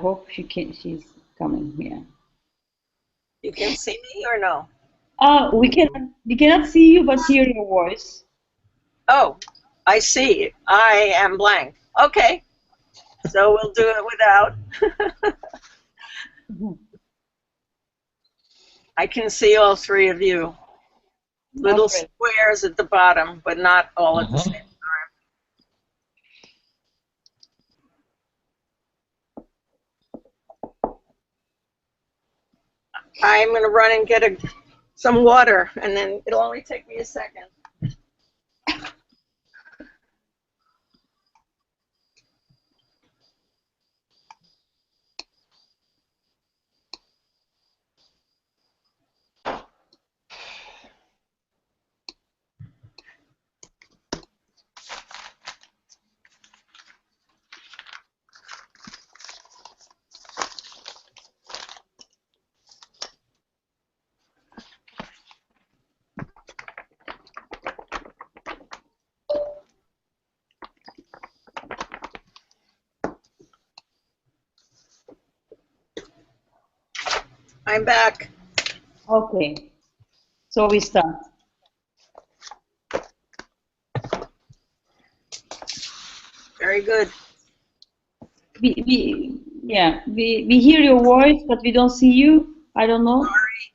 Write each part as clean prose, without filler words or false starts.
hope she's coming here. You can see me or no? We cannot see you, but hear your voice. Oh, I see. I am blank. Okay, so we'll do it without. I can see all three of you. Little squares at the bottom, but not all at the same time. I'm going to run and get some water, and then it'll only take me a second. I'm back. Okay, so we start. Very good. We hear your voice, but we don't see you. I don't know. Sorry.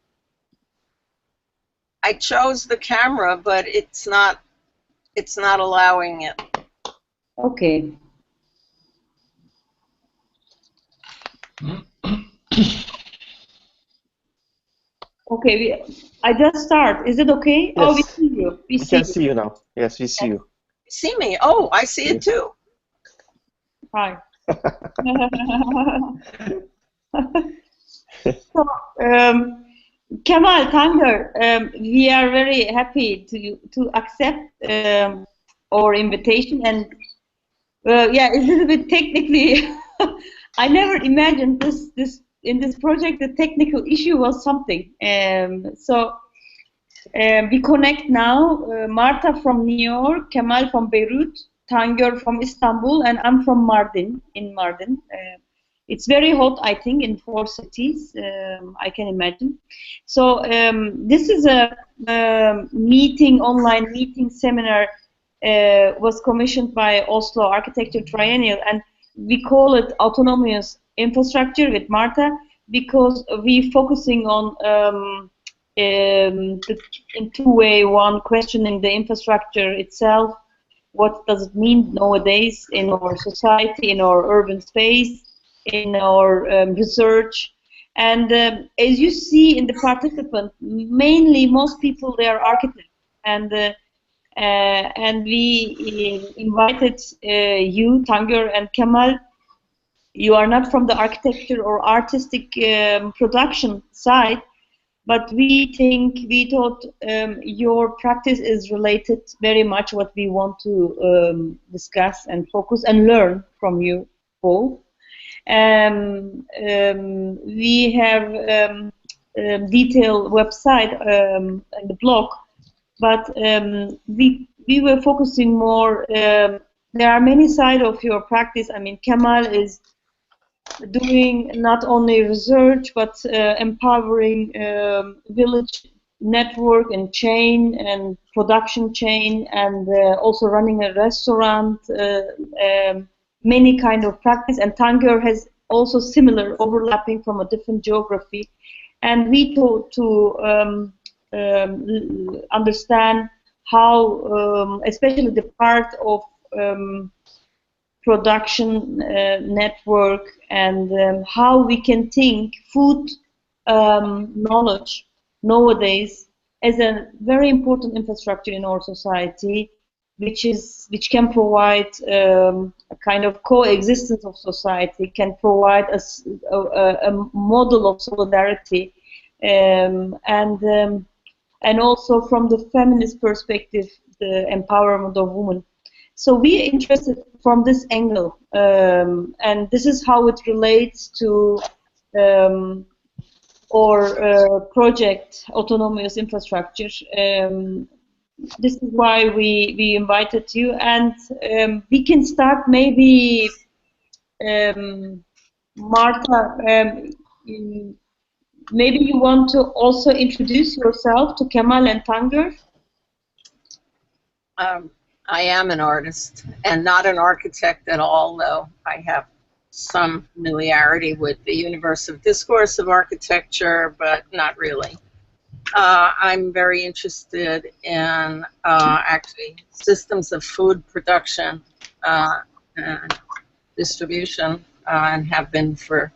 I chose the camera, but it's not allowing it. Okay. Okay, I just start. Is it okay? Yes. Oh, we see you. We can see you now. Yes, we see you. You see me? Oh, I see it too. Hi. So, Kamal, Tangör, we are very happy to accept our invitation, and yeah, it's a little bit technically. I never imagined this in this project. The technical issue was something. So we connect now. Marta from New York, Kamal from Beirut, Tangör from Istanbul, and I'm from Mardin, in Mardin. It's very hot, I think, in 4 cities, I can imagine. So this is a online meeting seminar, was commissioned by Oslo Architecture Triennial, and we call it Autonomous Infrastructure with Marta, because we're focusing on in 2 ways. One, questioning the infrastructure itself. What does it mean nowadays in our society, in our urban space, in our research? And as you see in the participants, mainly most people, they are architects, and we invited you, Tangör and Kamal. You are not from the architecture or artistic production side, but we thought your practice is related very much what we want to discuss and focus and learn from you both. We have detailed website and the blog, but we were focusing more. There are many sides of your practice. I mean, Kamal is doing not only research but empowering village network and chain and production chain, and also running a restaurant. Many kind of practice, and Tangör has also similar overlapping from a different geography, and we thought to understand how, especially the part of production network, and how we can think food knowledge nowadays as a very important infrastructure in our society, which can provide a kind of coexistence of society, can provide a model of solidarity, and also from the feminist perspective, the empowerment of women. So we are interested from this angle, and this is how it relates to our project, Autonomous Infrastructure. This is why we invited you, and we can start maybe Marta, maybe you want to also introduce yourself to Kamal and Tangör? I am an artist and not an architect at all, though I have some familiarity with the universe of discourse of architecture, but not really. I'm very interested in actually systems of food production and distribution, and have been for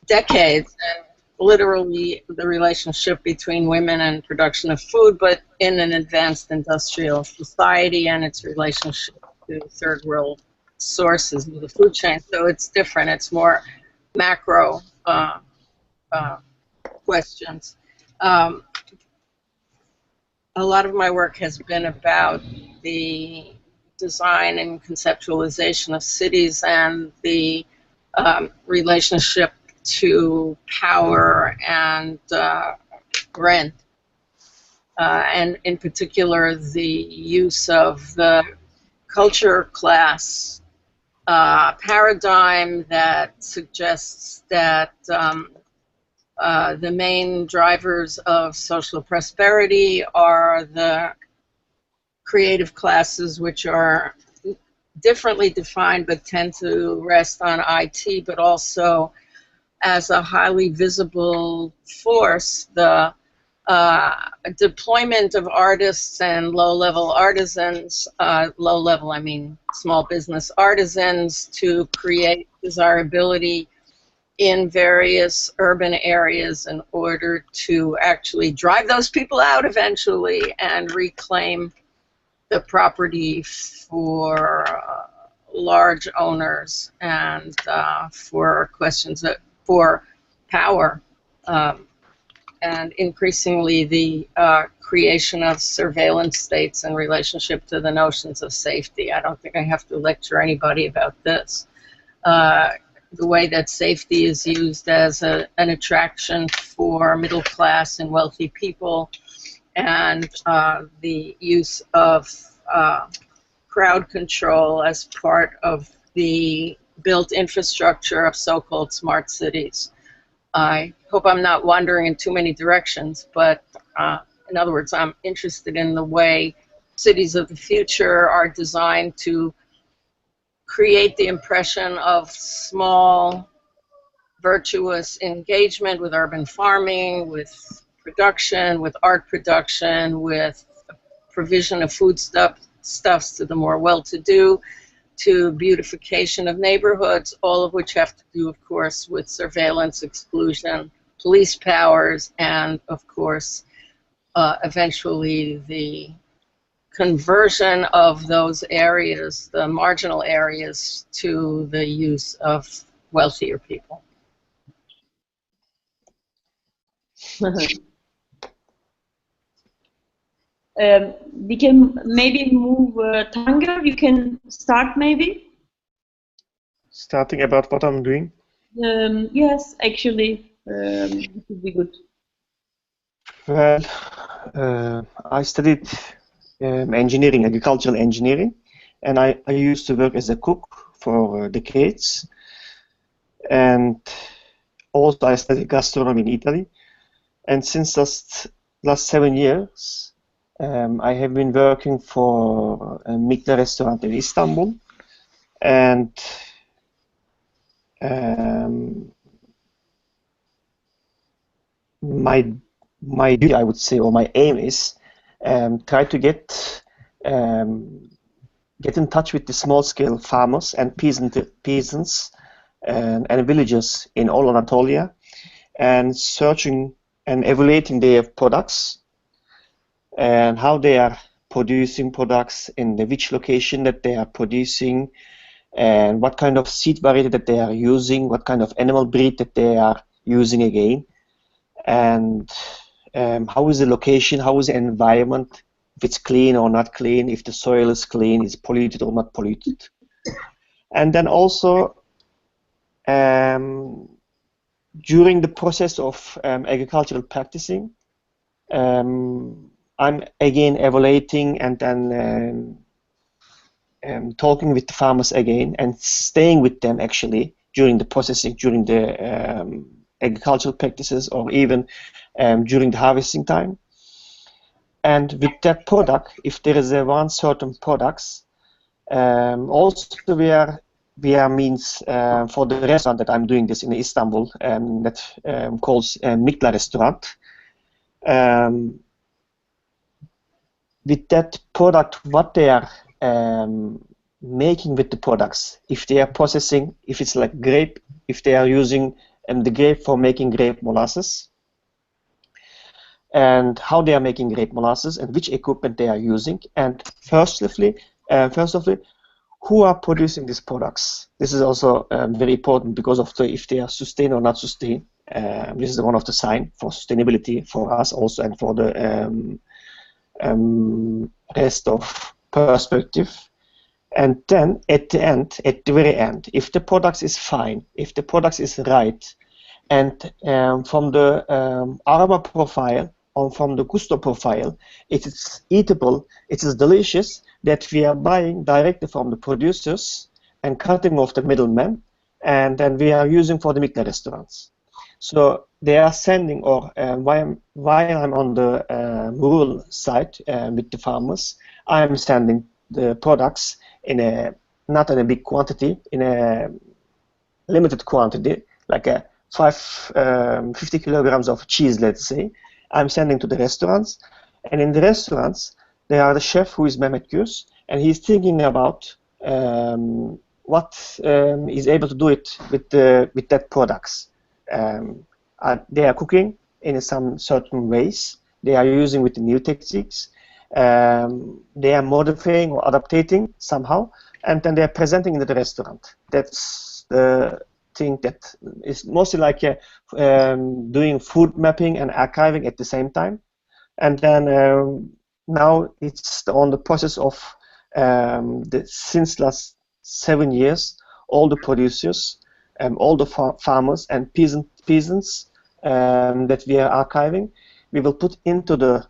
decades, and literally the relationship between women and production of food, but in an advanced industrial society and its relationship to third world sources of the food chain. So it's different. It's more macro questions. A lot of my work has been about the design and conceptualization of cities and the relationship to power and rent, and in particular the use of the culture class paradigm that suggests that the main drivers of social prosperity are the creative classes, which are differently defined but tend to rest on IT, but also as a highly visible force, the deployment of artists and low-level artisans, low-level I mean small business artisans, to create desirability in various urban areas in order to actually drive those people out eventually and reclaim the property for large owners and for questions for power, and increasingly the creation of surveillance states in relationship to the notions of safety. I don't think I have to lecture anybody about this. The way that safety is used as an attraction for middle class and wealthy people, and the use of crowd control as part of the built infrastructure of so-called smart cities. I hope I'm not wandering in too many directions, but in other words, I'm interested in the way cities of the future are designed to create the impression of small, virtuous engagement with urban farming, with production, with art production, with provision of foodstuffs to the more well-to-do, to beautification of neighborhoods, all of which have to do, of course, with surveillance, exclusion, police powers, and, of course, eventually the conversion of those areas, the marginal areas, to the use of wealthier people. We can maybe move Tangör. You can start maybe. Starting about what I'm doing? Yes, actually, it would be good. Well, I studied engineering, agricultural engineering, and I used to work as a cook for decades. And also I studied gastronomy in Italy. And since last 7 years, I have been working for a Michelin restaurant in Istanbul. And my duty, I would say, or my aim is try to get in touch with the small-scale farmers and peasants and villagers in all Anatolia, and searching and evaluating their products and how they are producing products, in which location that they are producing, and what kind of seed variety that they are using, what kind of animal breed that they are using again, and how is the location, how is the environment, if it's clean or not clean, if the soil is clean, is polluted or not polluted. And then also during the process of agricultural practicing, I'm again evaluating and then talking with the farmers again and staying with them actually during the processing, during the agricultural practices, or even during the harvesting time. And with that product, if there is one certain products, also we are means for the restaurant that I'm doing this in Istanbul, that calls Mikla restaurant. With that product, what they are making with the products, if they are processing, if it's like grape, if they are using the grape for making grape molasses, and how they are making grape molasses, and which equipment they are using, and firstly, who are producing these products. This is also very important because of if they are sustained or not sustained. This is one of the signs for sustainability for us also, and for the rest of perspective. And then at the end, at the very end, if the product is fine, if the product is right, and from the aroma profile or from the gusto profile, it is eatable, it is delicious, that we are buying directly from the producers and cutting off the middlemen, and then we are using for the Mikla restaurants. So they are sending, or while I'm on the rural side with the farmers, I am sending the products in not in a big quantity, in a limited quantity, like 50 kilograms of cheese, let's say. I'm sending to the restaurants, and in the restaurants, there are the chef who is Mehmet Gürs, and he's thinking about what is able to do it with that products. They are cooking in some certain ways. They are using with the new techniques. They are modifying or adapting somehow, and then they are presenting in the restaurant. That's the thing that is mostly like doing food mapping and archiving at the same time. And then now it's on the process of since last 7 years, all the producers, all the farmers and peasants that we are archiving, we will put into the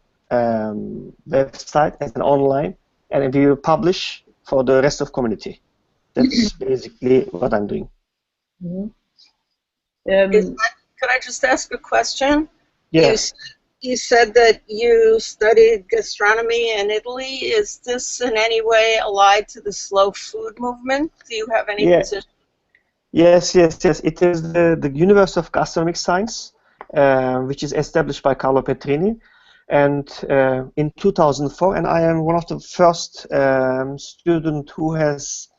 website as an online, and we will publish for the rest of community. That's basically what I'm doing. Mm-hmm. Could I just ask a question? Yes. You said that you studied gastronomy in Italy. Is this in any way allied to the slow food movement? Do you have any position? Yes. It is the University of Gastronomic Science, which is established by Carlo Petrini, and in 2004, and I am one of the first students who has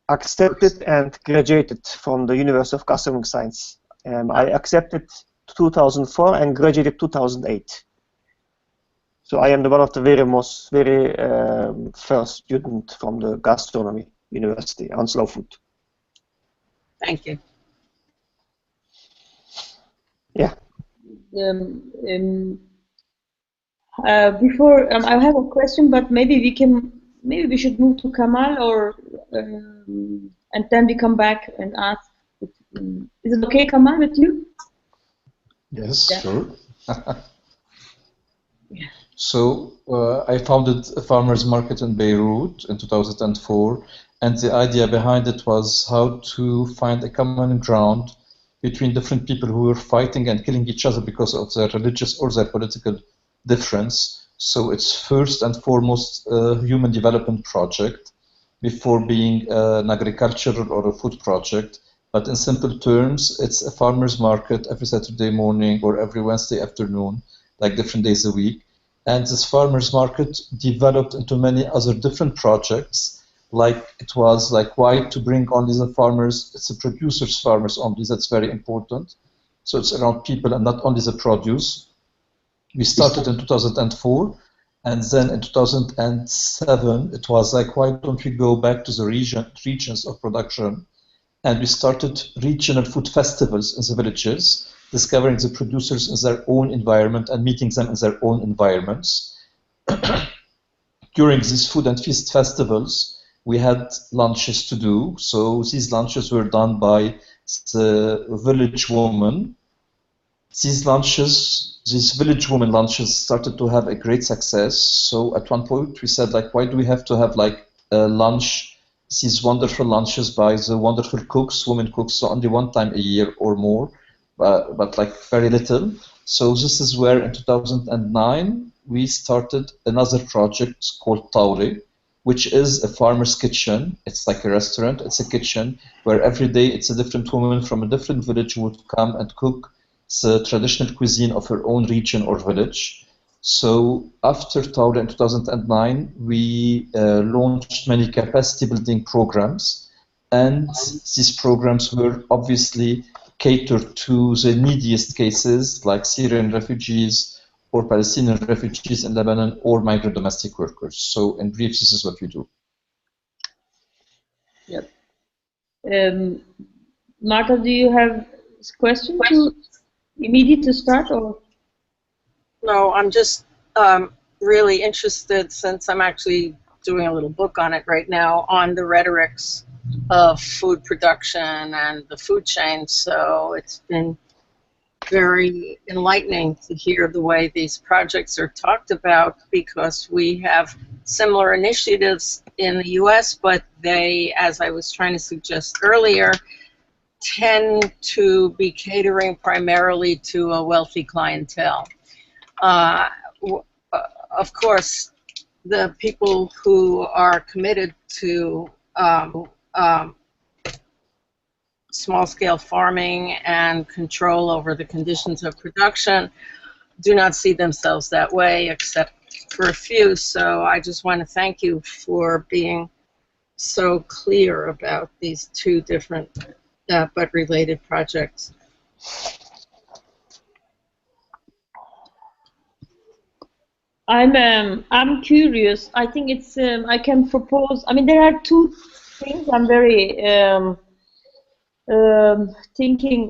accepted and graduated from the University of Gastronomic Science. I accepted 2004 and graduated 2008. So I am one of the very first student from the gastronomy university on slow food. Thank you. Yeah. Before I have a question, but maybe we should move to Kamal, or and then we come back and ask. Is it okay, Kamal, with you? Yes, yeah. Sure. Yeah. So I founded a farmers market in Beirut in 2004, and the idea behind it was how to find a common ground between different people who were fighting and killing each other because of their religious or their political difference. So it's first and foremost a human development project before being an agricultural or a food project. But in simple terms, it's a farmer's market every Saturday morning or every Wednesday afternoon, like different days a week. And this farmer's market developed into many other different projects. Like it was like why to bring only the farmers, it's the producers' farmers only, that's very important. So it's around people and not only the produce. We started in 2004, and then in 2007, it was like, why don't we go back to the regions of production? And we started regional food festivals in the villages, discovering the producers in their own environment and meeting them in their own environments. During these food and feast festivals, we had lunches to do. So these lunches were done by the village woman. These village woman lunches started to have a great success. So at one point we said, like, why do we have to have like a lunch these wonderful lunches by the wonderful cooks, women cooks, so only one time a year or more, but like very little. So this is where in 2009 we started another project called Tawlet, which is a farmer's kitchen. It's like a restaurant, it's a kitchen where every day it's a different woman from a different village who would come and cook the traditional cuisine of her own region or village. So after Tawlet in 2009, we launched many capacity building programs, and these programs were obviously catered to the neediest cases like Syrian refugees or Palestinian refugees in Lebanon or migrant domestic workers. So in brief, this is what we do. Yep. Marta, do you have a question to immediate to start or? No, I'm just really interested, since I'm actually doing a little book on it right now, on the rhetorics of food production and the food chain. So it's been very enlightening to hear the way these projects are talked about, because we have similar initiatives in the US, but they, as I was trying to suggest earlier, tend to be catering primarily to a wealthy clientele. Of course, the people who are committed to small-scale farming and control over the conditions of production do not see themselves that way, except for a few. So I just want to thank you for being so clear about these two different but related projects. I'm curious. I think it's I can propose. I mean, there are two things I'm very thinking.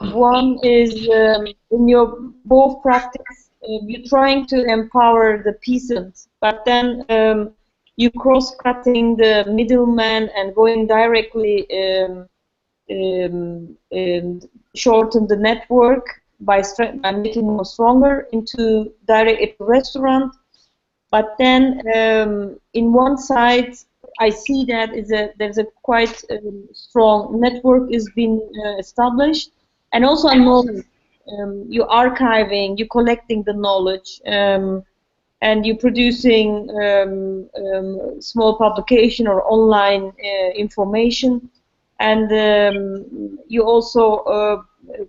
One is in your both practice, you're trying to empower the peasants, but then you cross-cutting the middleman and going directly shorten the network by making more stronger into direct restaurant. But then in one side, I see that there's a quite strong network is being established, and also a knowledge. You're archiving, you're collecting the knowledge, and you're producing small publication or online information, and you also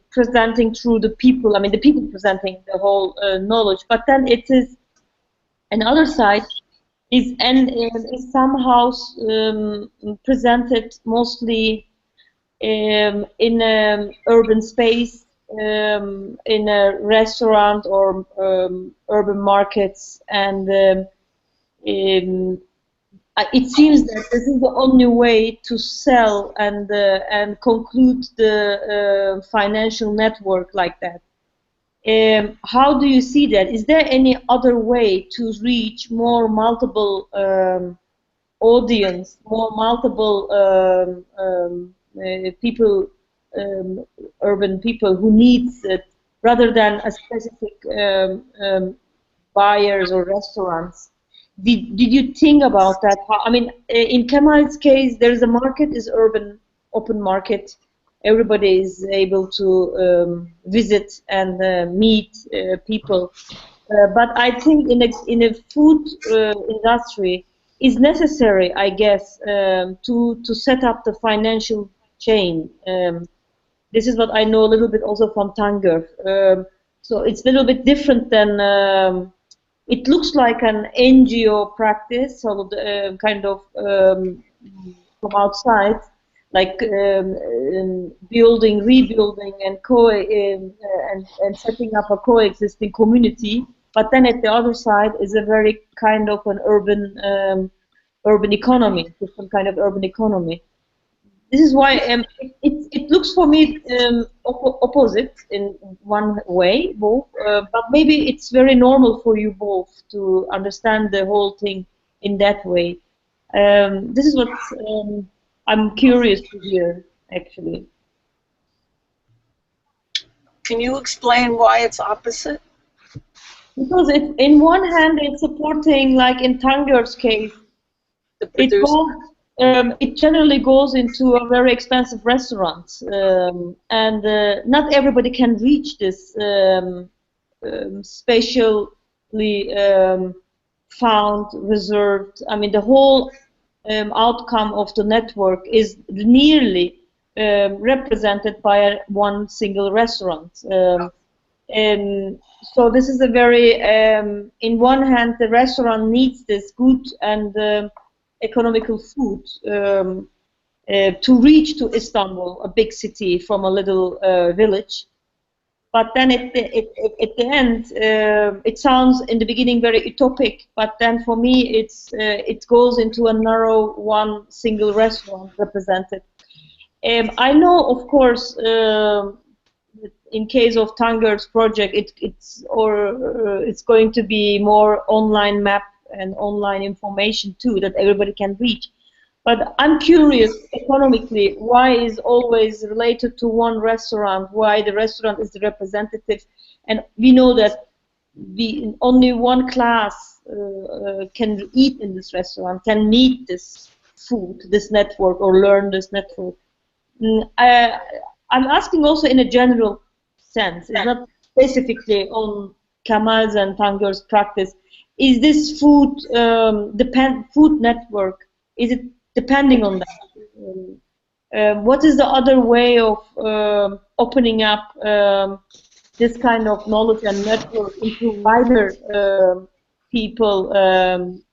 presenting through the people. I mean, the people presenting the whole knowledge. But then it is another side is somehow presented mostly in an urban space, in a restaurant or urban markets, and it seems that this is the only way to sell and conclude the financial network like that. How do you see that? Is there any other way to reach more multiple audience, more multiple people, urban people who needs it, rather than a specific buyers or restaurants? Did you think about that? I mean, in Kamal's case, there is a market, is urban open market. Everybody is able to visit and meet people. But I think in a food industry, is necessary, I guess, to set up the financial chain. This is what I know a little bit also from Tangör. So it's a little bit different than. It looks like an NGO practice, so the, kind of from outside, like building, rebuilding, and and setting up a coexisting community. But then at the other side is a very kind of an urban economy, different kind of urban economy. This is why it looks for me opposite in one way, both. But maybe it's very normal for you both to understand the whole thing in that way. This is what I'm curious to hear, actually. Can you explain why it's opposite? Because in one hand, it's supporting, like in Tangör's case, the producer? It generally goes into a very expensive restaurant, and not everybody can reach this specially found, reserved. I mean, the whole outcome of the network is nearly represented by one single restaurant. So this is a very, in one hand, the restaurant needs this good and economical food to reach to Istanbul, a big city from a little village. But then at the end, it sounds in the beginning very utopic, but then for me it goes into a narrow one single restaurant represented. I know, of course, in case of Tangör's project, it's going to be more online map and online information too that everybody can reach. But I'm curious, economically, why is always related to one restaurant, why the restaurant is the representative, and we know that only one class can eat in this restaurant, can meet this food, this network, or learn this network. I'm asking also in a general sense, it's not specifically on Kamal's and Tangör's practice. Is this food food network, is it depending on that? What is the other way of opening up this kind of knowledge and network into wider people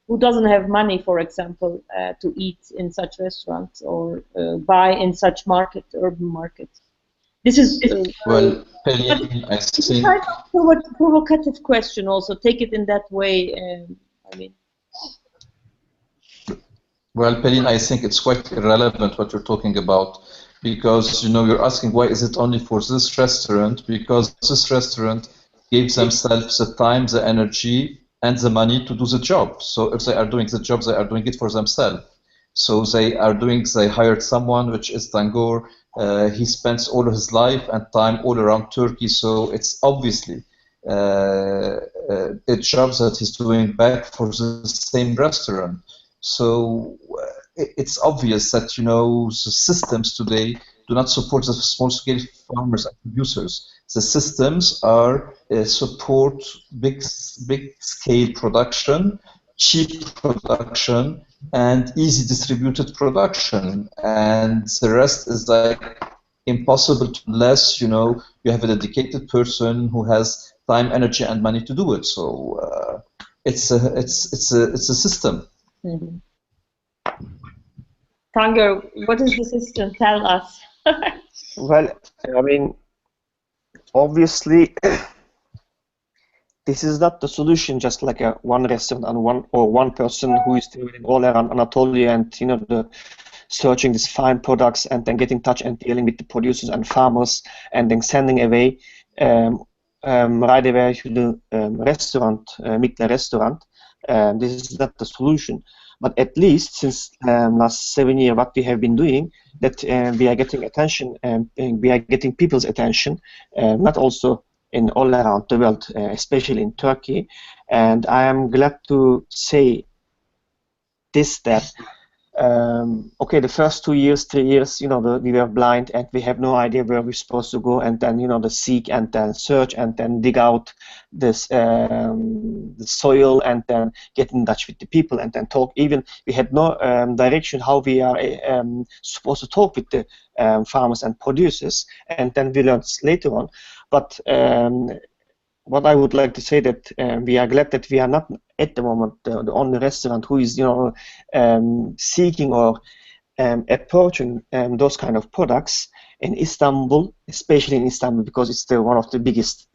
who doesn't have money, for example, to eat in such restaurants or buy in such urban markets? This is well, Pelin, I think kind of provocative question. Also, take it in that way. I mean. Well, Pelin, I think it's quite irrelevant what you're talking about, because you're asking why is it only for this restaurant, because this restaurant gives themselves the time, the energy, and the money to do the job. So if they are doing the job, they are doing it for themselves. So they hired someone, which is Tangör. He spends all of his life and time all around Turkey, so it's obviously a job that he's doing back for the same restaurant. So it's obvious that the systems today do not support the small-scale farmers and producers. The systems are support big-scale production, cheap production, and easy distributed production, and the rest is like impossible unless you have a dedicated person who has time, energy, and money to do it. So it's a system. Mm-hmm. Tangör, what is the system? Tell us. Well, I mean, obviously, this is not the solution. Just like one restaurant and one person who is traveling all around Anatolia and searching these fine products and then getting in touch and dealing with the producers and farmers and then sending away right away to the restaurant, Mikla restaurant. This is not the solution. But at least since last 7 years, what we have been doing, that we are getting attention, and we are getting people's attention, not also in all around the world, especially in Turkey. And I am glad to say this, that okay, the first 2 years, 3 years, we were blind and we have no idea where we're supposed to go, and then the seek and then search and then dig out this the soil and then get in touch with the people and then talk. Even we had no direction how we are supposed to talk with the farmers and producers, and then we learned later on. But what I would like to say that we are glad that we are not at the moment the only restaurant who is seeking or approaching those kind of products in Istanbul, especially in Istanbul, because it's one of the biggest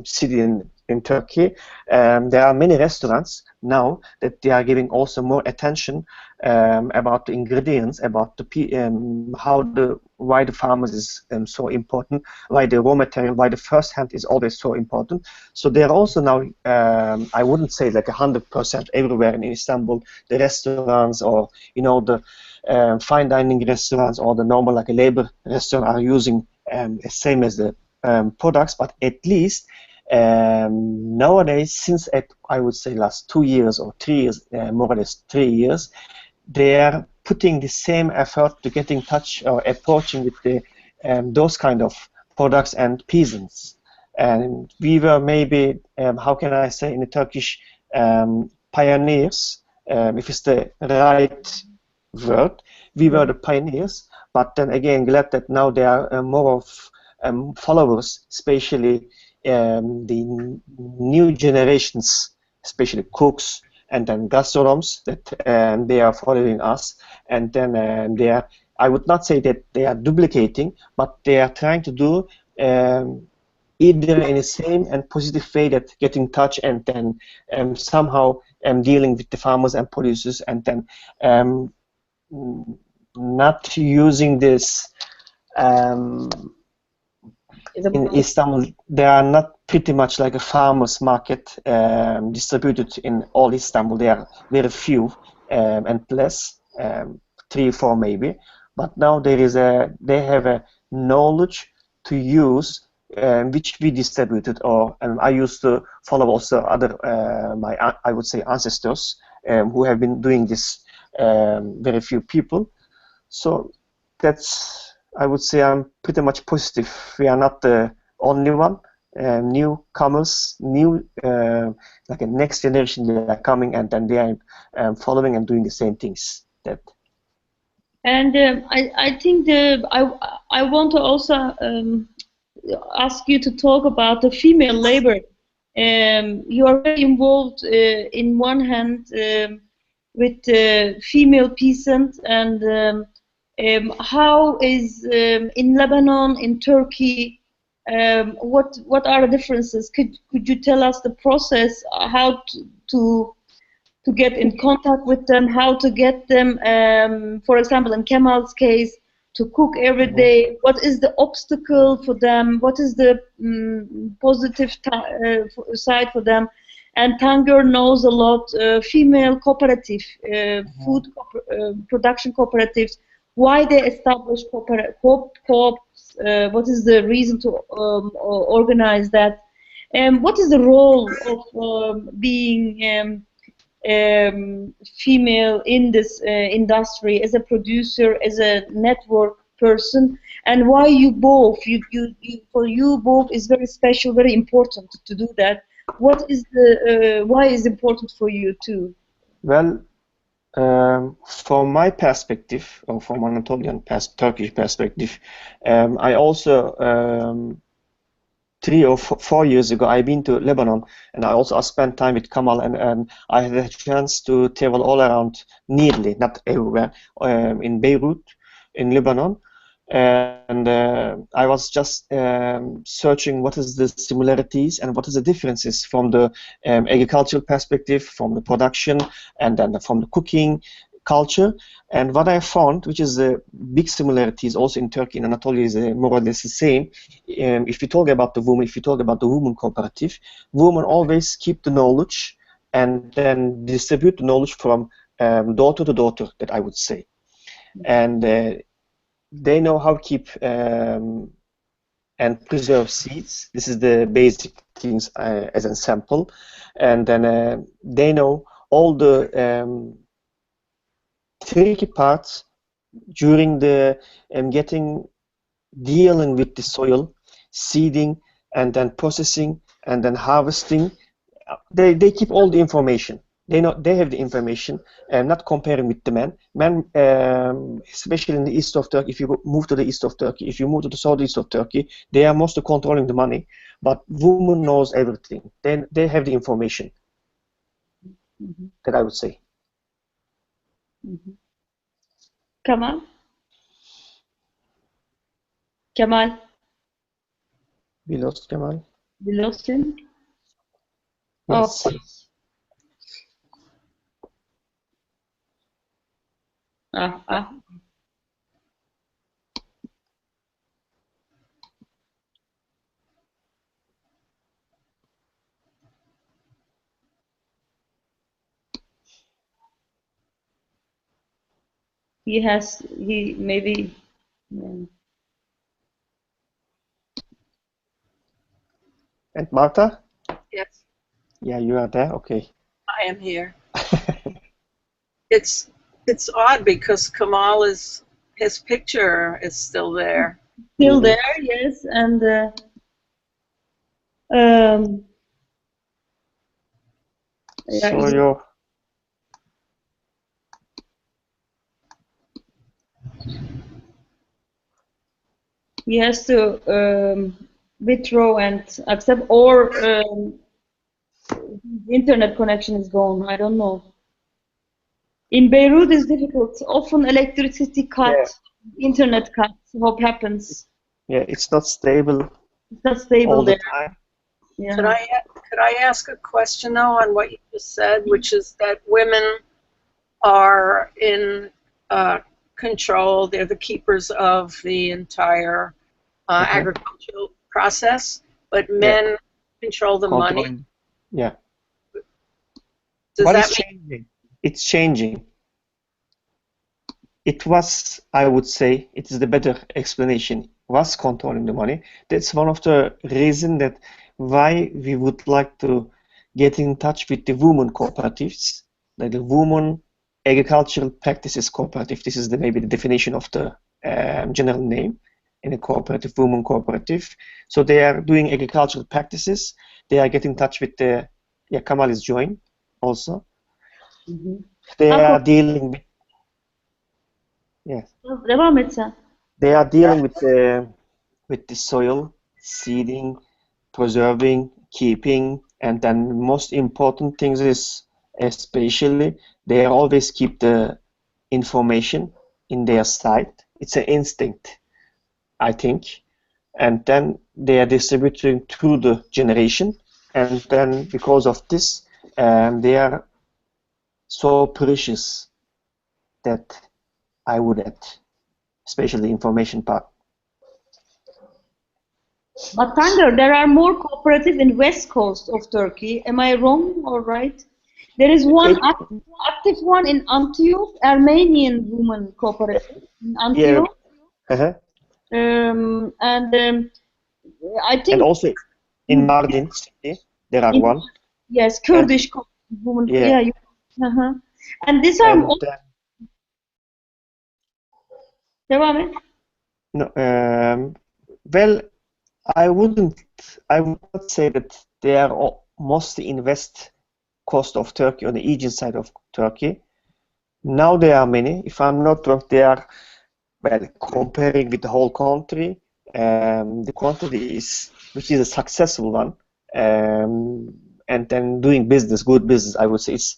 city in Turkey. There are many restaurants now that they are giving also more attention about the ingredients, about the why the farmers is so important, why the raw material, why the first hand is always so important. So they are also now, I wouldn't say like 100% everywhere in Istanbul, the restaurants or the fine dining restaurants or the normal like a labor restaurant are using the same as the products, but at least nowadays, since I would say last 2 years or 3 years, more or less 3 years, they are putting the same effort to get in touch or approaching with the those kind of products and peasants. And we were maybe, how can I say in the Turkish, pioneers, if it's the right word. We were the pioneers, but then again, glad that now there are more of followers, especially the new generations, especially cooks and then gastronomes, that they are following us, and then they are, I would not say that they are duplicating, but they are trying to do either in the same and positive way, that get in touch and then somehow dealing with the farmers and producers, and then not using this in Istanbul. They are not pretty much like a farmers market distributed in all Istanbul. There are very few and less, 3 or 4 maybe. But now there is they have a knowledge to use, which we distributed, or I used to follow also other I would say ancestors who have been doing this, very few people. So that's, I would say, I'm pretty much positive. We are not the only one. Newcomers, like a next generation, they are coming, and then they are following and doing the same things. And I think I want to also ask you to talk about the female labor. You are very involved in one hand with female peasants, and how is in Lebanon, in Turkey, what are the differences? Could you tell us the process, how to get in contact with them, how to get them, for example, in Kamal's case, to cook every day? What is the obstacle for them? What is the positive side for them? And Tangör knows a lot, female cooperative, food production cooperatives, why they established co-ops, what is the reason to organize that, and what is the role of being female in this industry, as a producer, as a network person, and why you both, for you both is very special, very important to do that. What is the why is important for you too? Well, from my perspective, or from Anatolian Turkish perspective, I also 3 or 4 years ago, I've been to Lebanon, and I also spent time with Kamal, and I had a chance to travel all around, nearly, not everywhere, in Beirut, in Lebanon, and I was just searching what is the similarities and what is the differences from the agricultural perspective, from the production, and then from the cooking culture. And what I found, which is the big similarities also in Turkey and Anatolia, is more or less the same. If you talk about the woman, if you talk about the woman cooperative, women always keep the knowledge and then distribute the knowledge from daughter to daughter, that I would say. And they know how to keep and preserve seeds. This is the basic things as an sample. And then they know all the tricky parts during the dealing with the soil, seeding, and then processing, and then harvesting. They keep all the information. They have the information, and not comparing with the men. Men, especially in the east of Turkey, if you move to the east of Turkey, if you move to the southeast of Turkey, they are mostly controlling the money. But women knows everything. They have the information. That I would say. Kamal? Kamal? We lost Kamal. We lost him? Yes. Oh. He maybe. And Martha? Yes. Yeah, you are there. Okay. I am here. It's It's odd because Kamal his picture is still there. Still there, yes, and So you're he has to withdraw and accept, or the internet connection is gone. I don't know. In Beirut, it's difficult. Often electricity cut, internet cut. What happens? yeah, it's not stable It's not stable all the there. time. Yeah. Could I ask a question though on what you just said, which is that women are in control. They're the keepers of the entire agricultural process, but men control the money. Yeah. Does But that it's changing. It's changing. It was, I would say, it is the better explanation, was controlling the money. That's one of the reasons that why we would like to get in touch with the women cooperatives, like the Women Agricultural Practices Cooperative. This is maybe the definition of the general name in a cooperative, women cooperative. So they are doing agricultural practices. They are getting in touch with the, yeah, Kamal is joined also. They are dealing with, yes. Devam et sen. They are dealing with the soil, seeding, preserving, keeping, and then most important things is especially they always keep the information in their site. It's an instinct, I think, and then they are distributing through the generation, and then because of this, they are so precious that I would add, especially the information part. But Tangör, there are more cooperatives in west coast of Turkey. Am I wrong or right? There is one active one in Antioch, Armenian women cooperative in Antioch. Yeah. And I think. And also in Mardin city, there are one. Yes, Kurdish women. Yeah. And these are. And, Devam et. no, well, I would not say that they are mostly in west coast of Turkey, on the Aegean side of Turkey. Now there are many. If I'm not wrong, they are, well, comparing with the whole country, the quantity is, which is a successful one, and then doing business, good business, I would say it's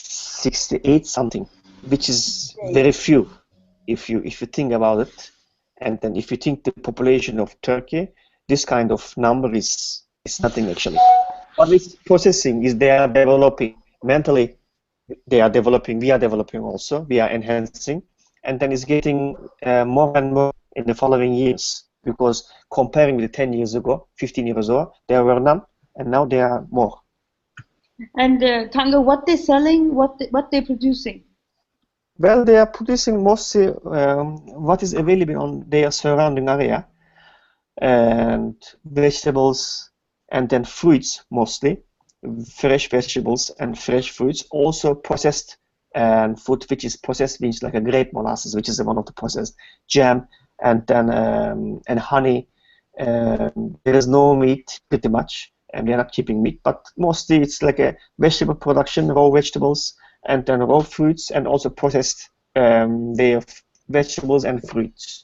68 something, which is very few if you think about it. And then if you think the population of Turkey, this kind of number is nothing actually. What is processing is they are developing mentally, they are developing, we are developing also, we are enhancing, and then it's getting more and more in the following years, because comparing with 10 years ago, 15 years ago, there were none, and now there are more. And Tangör, what they're selling, what they're producing? Well, they are producing mostly what is available on their surrounding area, and vegetables, and then fruits mostly, fresh vegetables and fresh fruits, also processed food, which is processed means like a grape molasses, which is one of the processed, jam, and then and honey. There is no meat pretty much, and they're not keeping meat, but mostly it's like a vegetable production, raw vegetables, and then raw fruits, and also processed their vegetables and fruits.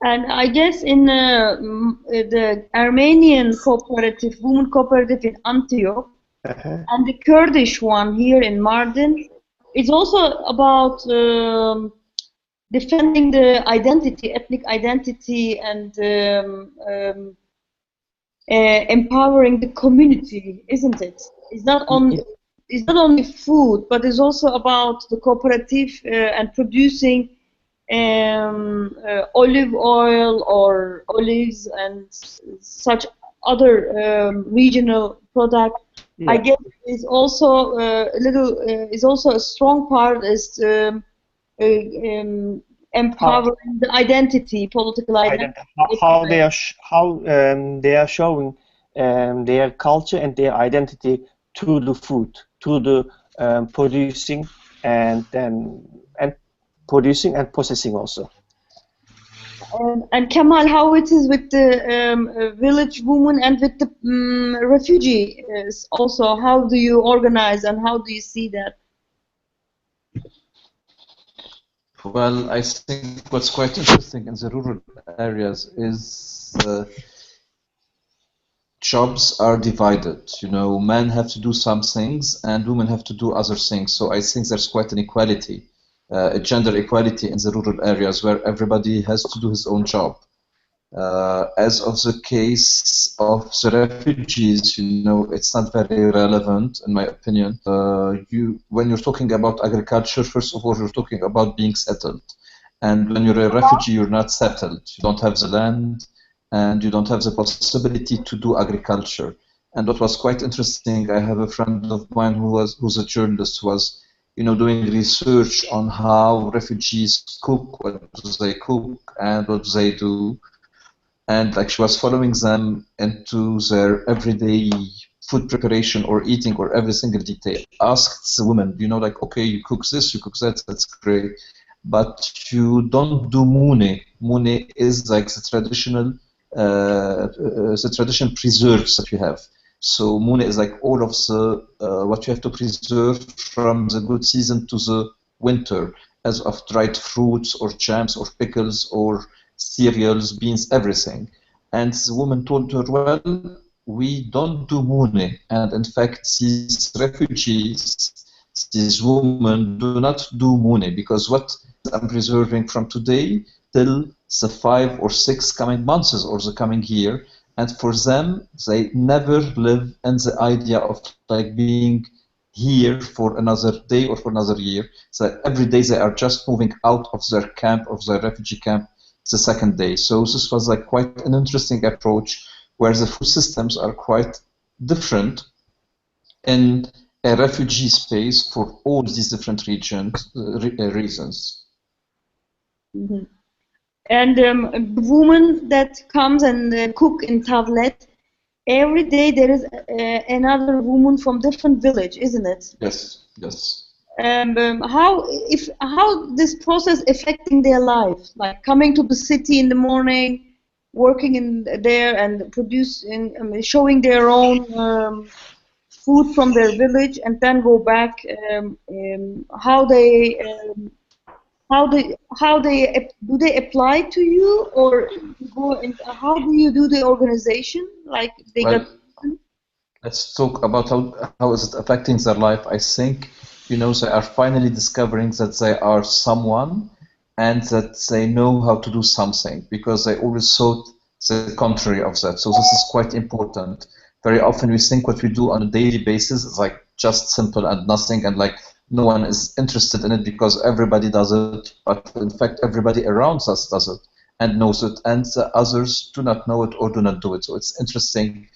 And I guess in the Armenian cooperative, women cooperative in Antioch, and the Kurdish one here in Mardin, it's also about defending the identity, ethnic identity, and empowering the community, isn't it? It's not only food, but it's also about the cooperative and producing olive oil or olives and such other regional product. Yeah. I guess is also is also a strong part is empowering the identity, political identity. How they are showing their culture and their identity through the food, through the producing and producing and processing also. And Kamal, how it is with the village women and with the refugees also? How do you organize and how do you see that? Well, I think what's quite interesting in the rural areas is jobs are divided. You know, men have to do some things and women have to do other things. So I think there's quite an equality, a gender equality in the rural areas where everybody has to do his own job. As of the case of the refugees, you know, it's not very relevant, in my opinion. When you're talking about agriculture, first of all, you're talking about being settled. And when you're a refugee, you're not settled. You don't have the land, and you don't have the possibility to do agriculture. And what was quite interesting, I have a friend of mine who's a journalist, who was, you know, doing research on how refugees cook, what do they cook, and what do they do. And like she was following them into their everyday food preparation or eating or every single detail. Asked the woman, you know, like, okay, you cook this, you cook that, that's great, but you don't do moune. Moune is like the traditional preserves that you have. So moune is like all of the what you have to preserve from the good season to the winter, as of dried fruits or jams or pickles or cereals, beans, everything. And the woman told her, well, we don't do moune. And in fact, these refugees, these women do not do moune, because what I'm preserving from today till the 5 or 6 coming months or the coming year. And for them, they never live in the idea of like being here for another day or for another year. So every day they are just moving out of their camp, of their refugee camp, the second day. So this was like quite an interesting approach, where the food systems are quite different in a refugee space for all these different regions, reasons. Mm-hmm. And the woman that comes and cook in Tawlet, every day there is another woman from different village, isn't it? Yes, yes. And how this process affecting their life, like coming to the city in the morning, working in there and producing, showing their own food from their village, and then go back. How they do they apply to you, or go in, how do you do the organization? Like they Well, got. let's talk about how is it affecting their life. I think, you know, they are finally discovering that they are someone and that they know how to do something, because they always thought the contrary of that. So this is quite important. Very often we think what we do on a daily basis is like just simple and nothing, and like no one is interested in it because everybody does it, but in fact everybody around us does it and knows it, and the others do not know it or do not do it. So it's interesting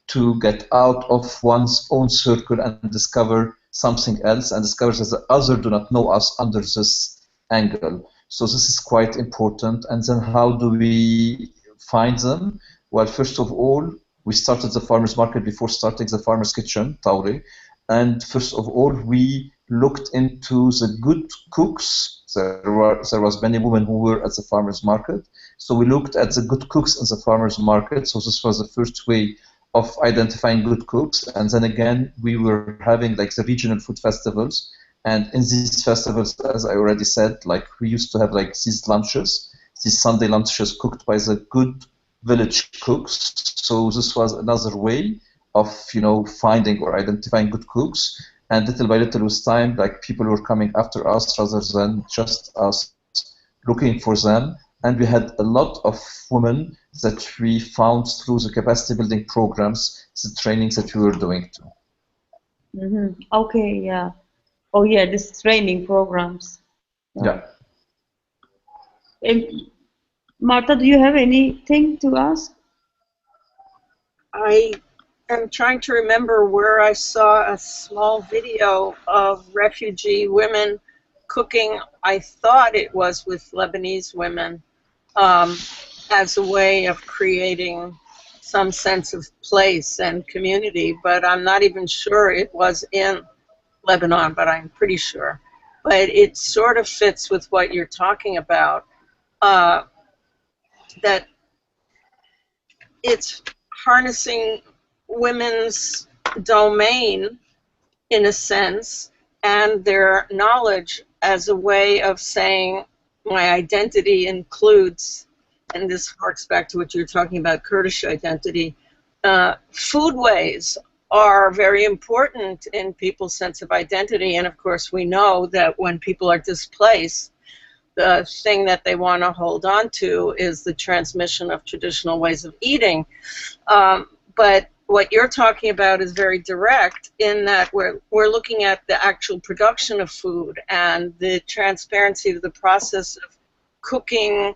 to get out of one's own circle and discover something else, and discover that the other do not know us under this angle. So this is quite important. And then how do we find them? Well, first of all, we started the farmers market before starting the farmers kitchen, Tawlet. And first of all, we looked into the good cooks. There was many women who were at the farmers market. So we looked at the good cooks in the farmers market. So this was the first way of identifying good cooks. And then again, we were having like the regional food festivals. And in these festivals, as I already said, like we used to have like these lunches, these Sunday lunches cooked by the good village cooks. So this was another way of, you know, finding or identifying good cooks. And little by little with time, like people were coming after us rather than just us looking for them. And we had a lot of women that we found through the capacity building programs, the trainings that we were doing too. Mm-hmm. Okay, yeah. Oh yeah, this training programs. Yeah. Marta, do you have anything to ask? I am trying to remember where I saw a small video of refugee women cooking. I thought it was with Lebanese women, as a way of creating some sense of place and community, but I'm not even sure it was in Lebanon, but I'm pretty sure. But it sort of fits with what you're talking about, that it's harnessing women's domain, in a sense, and their knowledge as a way of saying, my identity includes, and this harks back to what you were talking about, Kurdish identity. Foodways are very important in people's sense of identity, and of course we know that when people are displaced, the thing that they want to hold on to is the transmission of traditional ways of eating. But what you're talking about is very direct in that we're looking at the actual production of food and the transparency of the process of cooking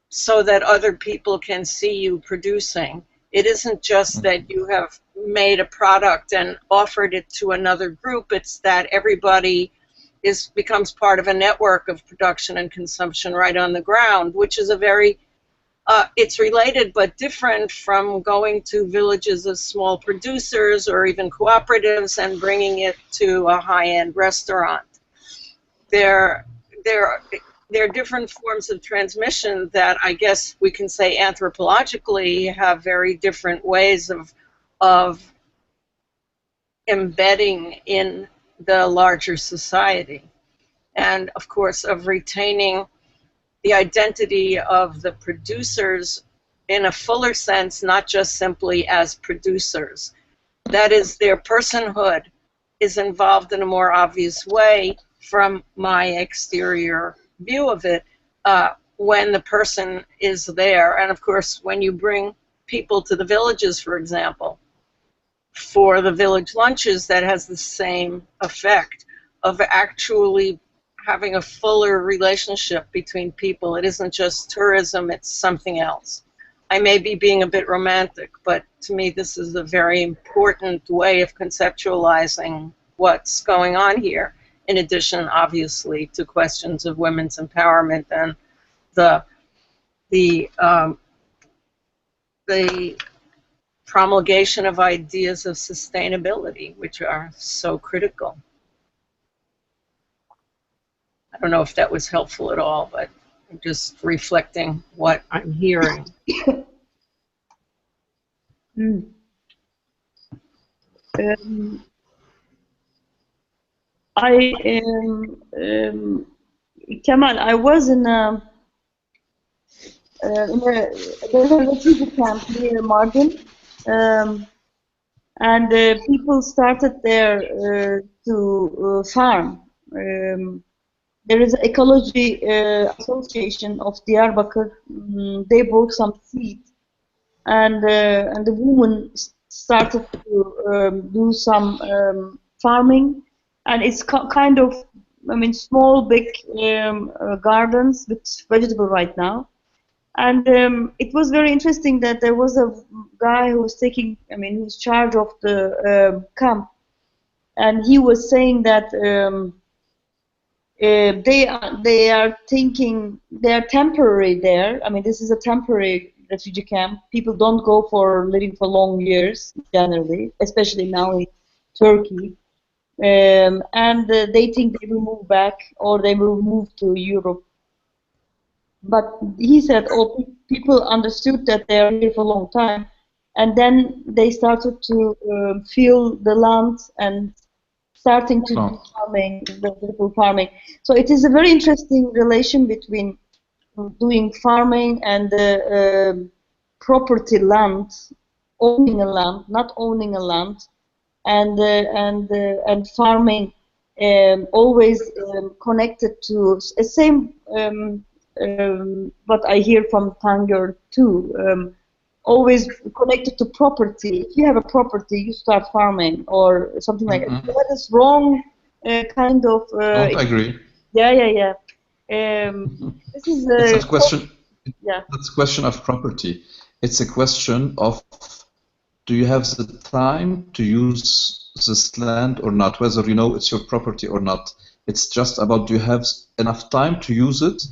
so that other people can see you producing. It isn't just that you have made a product and offered it to another group, it's that everybody becomes part of a network of production and consumption right on the ground, which is a very, it's related but different from going to villages of small producers or even cooperatives and bringing it to a high-end restaurant. There are different forms of transmission that I guess we can say anthropologically have very different ways of embedding in the larger society, and of course of retaining the identity of the producers in a fuller sense, not just simply as producers. That is, their personhood is involved in a more obvious way from my exterior view of it when the person is there. And of course, when you bring people to the villages, for example, for the village lunches, that has the same effect of actually having a fuller relationship between people. It isn't just tourism, it's something else. I may be being a bit romantic, but to me this is a very important way of conceptualizing what's going on here, in addition, obviously, to questions of women's empowerment and the promulgation of ideas of sustainability, which are so critical. I don't know if that was helpful at all, but I'm just reflecting what I'm hearing. Kamal, I was in a refugee camp near Mardin, and people started there to farm. There is an ecology association of Diyarbakir. They bought some seed, and the woman started to do some farming, and it's kind of, I mean, small, big gardens with vegetable right now. And it was very interesting that there was a guy who was taking, I mean, who was charge of the camp, and he was saying that they are thinking they are temporary there. I mean, this is a temporary refugee camp. People don't go for living for long years generally, especially now in Turkey. And they think they will move back or they will move to Europe. But he said, oh, people understood that they are here for a long time, and then they started to feel the land and starting to do farming, vegetable farming. So it is a very interesting relation between doing farming and property land, owning a land, not owning a land, and farming, always connected to the same. What I hear from Tangör too, always connected to property. If you have a property, you start farming or something like that. That is wrong kind of. I agree. Yeah. This is it's a question. Yeah. It's a question of property. It's a question of, do you have the time to use this land or not? Whether you know it's your property or not. It's just about, do you have enough time to use it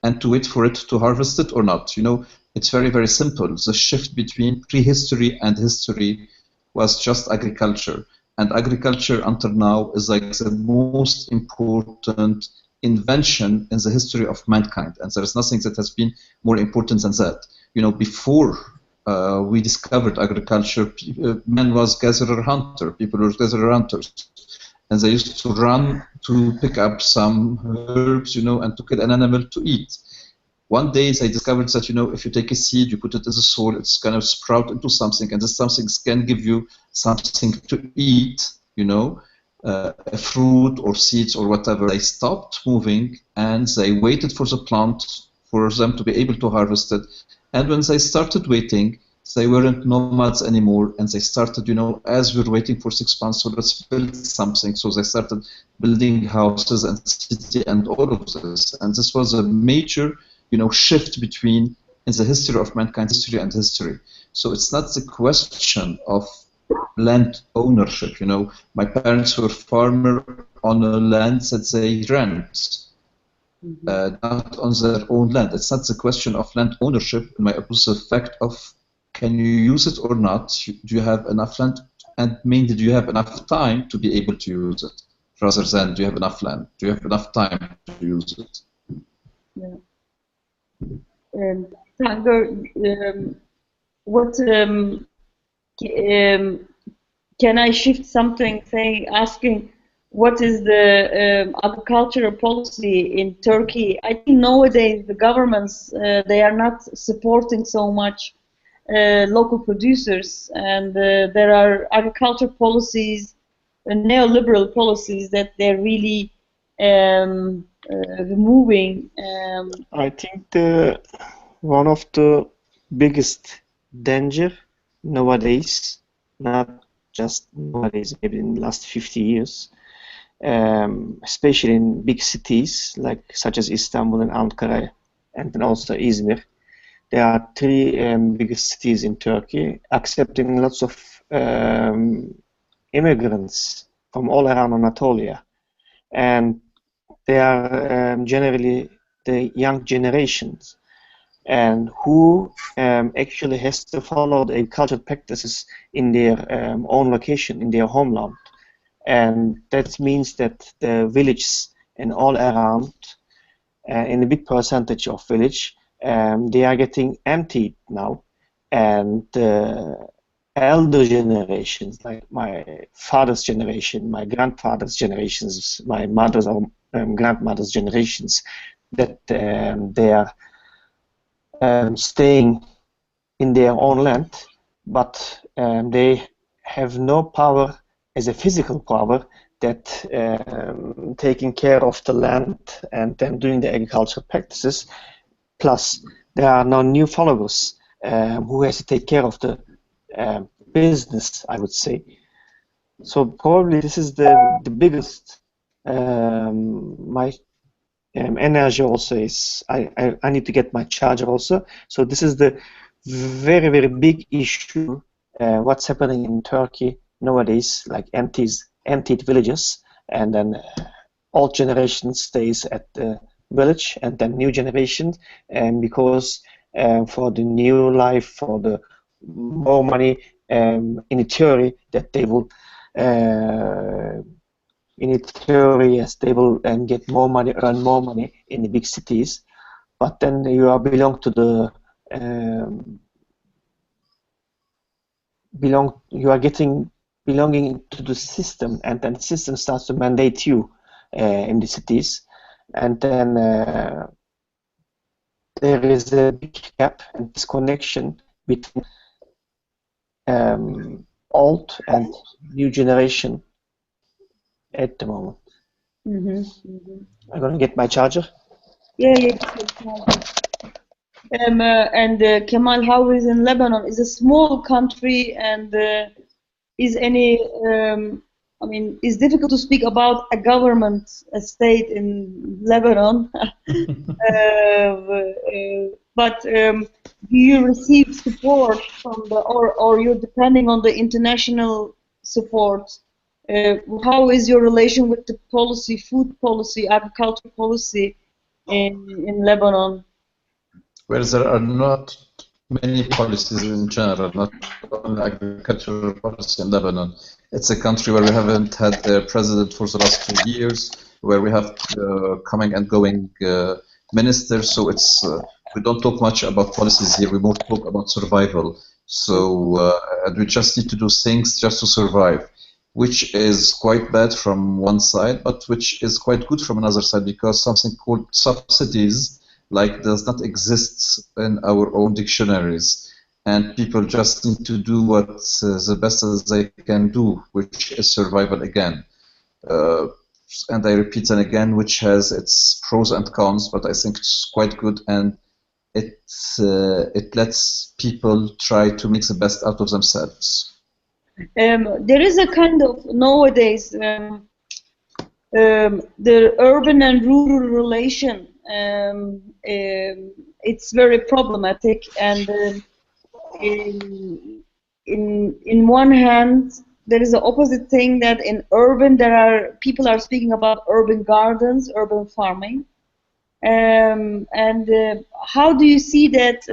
and to wait for it to harvest it or not? You know, It's very, very simple. The shift between prehistory and history was just agriculture. And agriculture until now is like the most important invention in the history of mankind. And there is nothing that has been more important than that. You know, before we discovered agriculture, man was gatherer-hunter. People were gatherer-hunters. And they used to run to pick up some herbs, you know, and to kill an animal to eat. One day they discovered that, you know, if you take a seed, you put it in the soil, it's going to sprout into something, and this something can give you something to eat, you know, a fruit or seeds or whatever. They stopped moving and they waited for the plant for them to be able to harvest it. And when they started waiting, they weren't nomads anymore, and they started, you know, as we're waiting for 6 months, so let's build something. So they started building houses and city and all of this. And this was a major, you know, shift between in the history of mankind, history and history. So it's not the question of land ownership. You know, my parents were farmers on a land that they rent, not on their own land. It's not the question of land ownership. In my opinion, it's the fact of can you use it or not? Do you have enough land? And mainly, do you have enough time to be able to use it? Rather than do you have enough land? Do you have enough time to use it? Yeah. Tangör, what can I shift something, saying, asking, what is the agricultural policy in Turkey? I think nowadays the governments they are not supporting so much local producers, and there are agriculture policies, neoliberal policies that they're really removing. I think one of the biggest danger nowadays, not just nowadays, maybe in the last 50 years, especially in big cities like such as Istanbul and Ankara, and then also Izmir. There are three biggest cities in Turkey, accepting lots of immigrants from all around Anatolia, and they are generally the young generations, and who actually has to follow the agricultural practices in their own location, in their homeland. And that means that the villages and all around, in a big percentage of village, they are getting emptied now. And the elder generations, like my father's generation, my grandfather's generations, my mother's or grandmother's generations, that they are staying in their own land, but they have no power as a physical power that taking care of the land and then doing the agricultural practices. Plus, there are no new followers who has to take care of the business, I would say. So probably this is the biggest. My energy also is I need to get my charger also. So this is the very, very big issue. What's happening in Turkey nowadays, like emptied villages, and then old generation stays at the village, and then new generation, and because for the new life, for the more money, in the theory that they will in theory, yes, they will get more money, earn more money in the big cities, but then you are belong to the belonging to the system, and then the system starts to mandate you in the cities, and then there is a big gap and disconnection between old and new generation at the moment. I'm gonna get my charger. Yeah. And Kamal, how is in Lebanon? It's a small country, and is any? I mean, it's difficult to speak about a government, a state in Lebanon. But do you receive support from the, or you're depending on the international support? How is your relation with the policy, food policy, agriculture policy in Lebanon? Well, there are not many policies in general, not only agricultural policy in Lebanon. It's a country where we haven't had a president for the last 2 years, where we have coming and going ministers. So it's we don't talk much about policies here. We more talk about survival. So and we just need to do things just to survive, which is quite bad from one side, but which is quite good from another side, because something called subsidies does not exist in our own dictionaries, and people just need to do what the best as they can do, which is survival again. And I repeat that again, which has its pros and cons, but I think it's quite good, and it lets people try to make the best out of themselves. There is a kind of nowadays the urban and rural relation. It's very problematic, and in one hand there is the opposite thing, that in urban people are speaking about urban gardens, urban farming, and how do you see that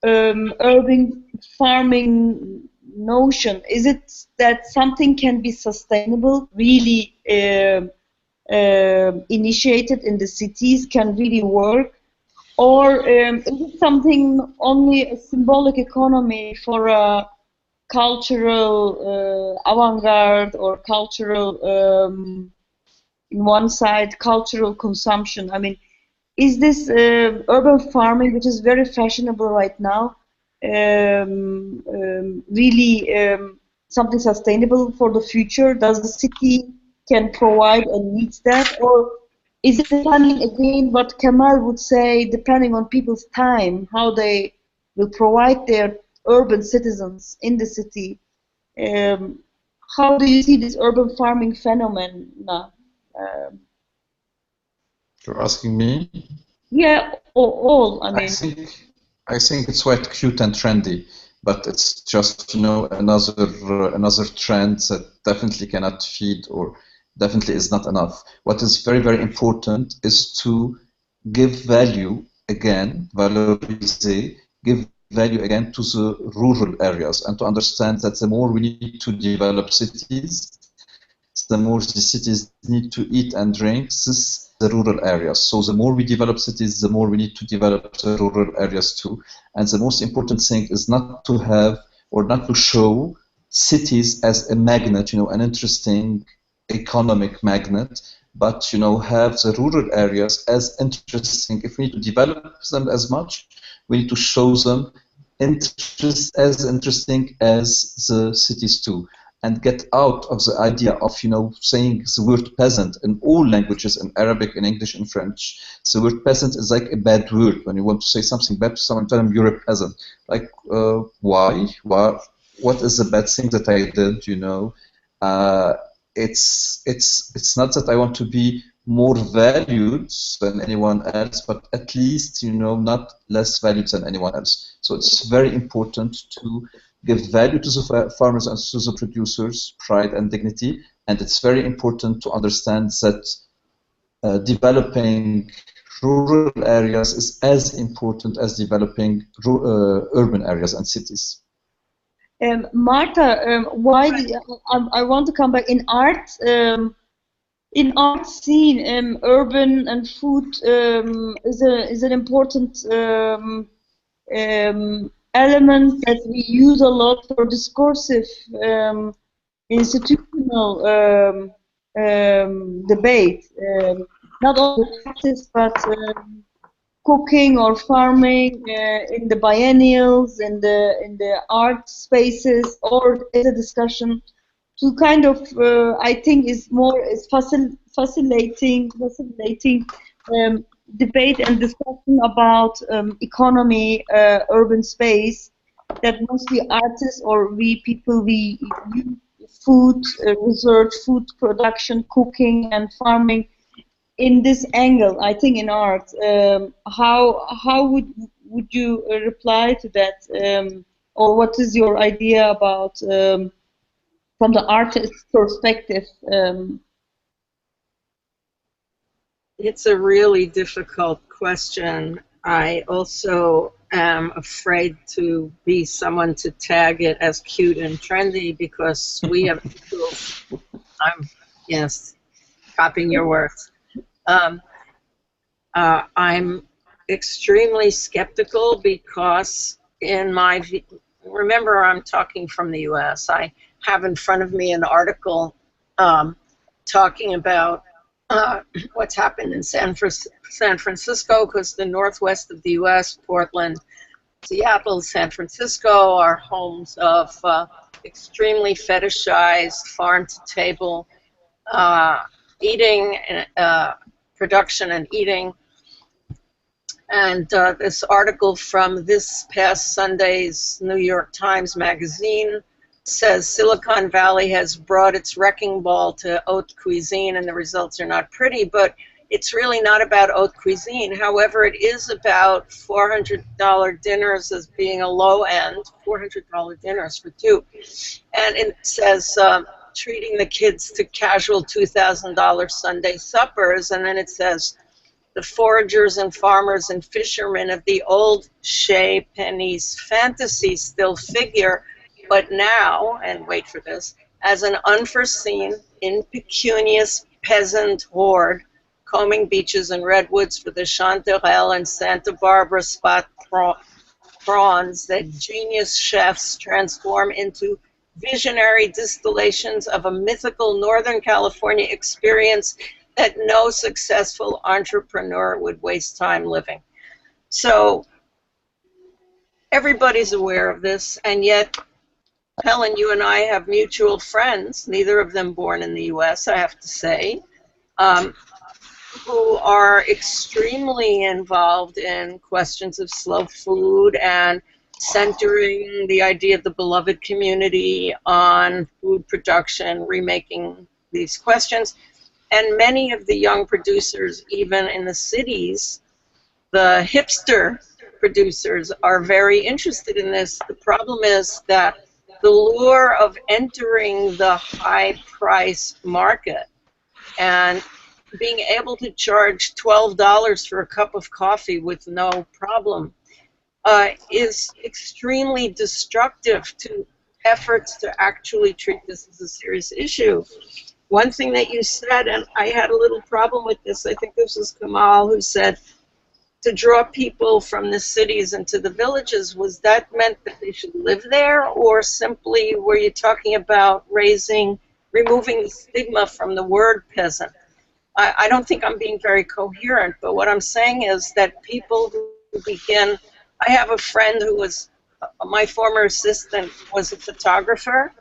urban farming notion? Is it that something can be sustainable, really initiated in the cities, can really work, or is it something only a symbolic economy for a cultural avant-garde, or cultural, in one side, cultural consumption? I mean, is this urban farming, which is very fashionable right now, really something sustainable for the future? Does the city can provide and needs that, or is it depending, again, what Kamal would say, depending on people's time, how they will provide their urban citizens in the city? How do you see this urban farming phenomenon now? You're asking me? Yeah, all. I mean, I think it's quite cute and trendy, but it's just another trend that definitely cannot feed, or definitely is not enough. What is very, very important is to give value again, valoriser, give value again to the rural areas, and to understand that the more we need to develop cities, the more the cities need to eat and drink. This is the rural areas. So the more we develop cities, the more we need to develop the rural areas too. And the most important thing is not to have, or not to show, cities as a magnet, an interesting economic magnet, but have the rural areas as interesting. If we need to develop them as much, we need to show them as interesting as the cities too, and get out of the idea of saying the word peasant in all languages, in Arabic, in English, in French. The word peasant is like a bad word. When you want to say something bad to someone, tell them you're a peasant. Like, why? What is the bad thing that I did? It's not that I want to be more valued than anyone else, but at least not less valued than anyone else. So it's very important to give value to the farmers and to the producers, pride and dignity, and it's very important to understand that developing rural areas is as important as developing urban areas and cities. Marta, why? I want to come back in art. In art scene, urban and food is an important element that we use a lot for discursive, institutional debate. Not only practice, but cooking or farming in the biennials, in the art spaces, or as a discussion, to kind of I think is facilitating debate and discussion about economy, urban space, that mostly artists or we use food research, food production, cooking and farming in this angle. I think in art, how would you reply to that, or what is your idea about from the artist's perspective? It's a really difficult question. I also am afraid to be someone to tag it as cute and trendy because we have tools. Yes, copying your words. I'm extremely skeptical because remember I'm talking from the US. I have in front of me an article talking about what's happened in San Francisco, because the northwest of the US, Portland, Seattle, San Francisco, are homes of extremely fetishized farm-to-table eating, production and eating. And this article from this past Sunday's New York Times Magazine says Silicon Valley has brought its wrecking ball to haute cuisine, and the results are not pretty, but it's really not about haute cuisine. However, it is about $400 dinners as being a low end, $400 dinners for two. And it says treating the kids to casual $2,000 Sunday suppers, and then it says the foragers and farmers and fishermen of the old Chez Panisse fantasy still figure, but now, and wait for this, as an unforeseen, impecunious peasant horde combing beaches and redwoods for the Chanterelle and Santa Barbara spot prawns that genius chefs transform into visionary distillations of a mythical Northern California experience that no successful entrepreneur would waste time living. So everybody's aware of this, and yet, Pelin, you and I have mutual friends, neither of them born in the US, I have to say, who are extremely involved in questions of slow food and centering the idea of the beloved community on food production, remaking these questions. And many of the young producers, even in the cities, the hipster producers, are very interested in this. The problem is that the lure of entering the high price market and being able to charge $12 for a cup of coffee with no problem is extremely destructive to efforts to actually treat this as a serious issue. One thing that you said, and I had a little problem with this, I think this was Kamal who said, to draw people from the cities into the villages, was that meant that they should live there, or simply were you talking about removing the stigma from the word peasant? I don't think I'm being very coherent, but what I'm saying is that people who begin, I have a friend who was, my former assistant was a photographer.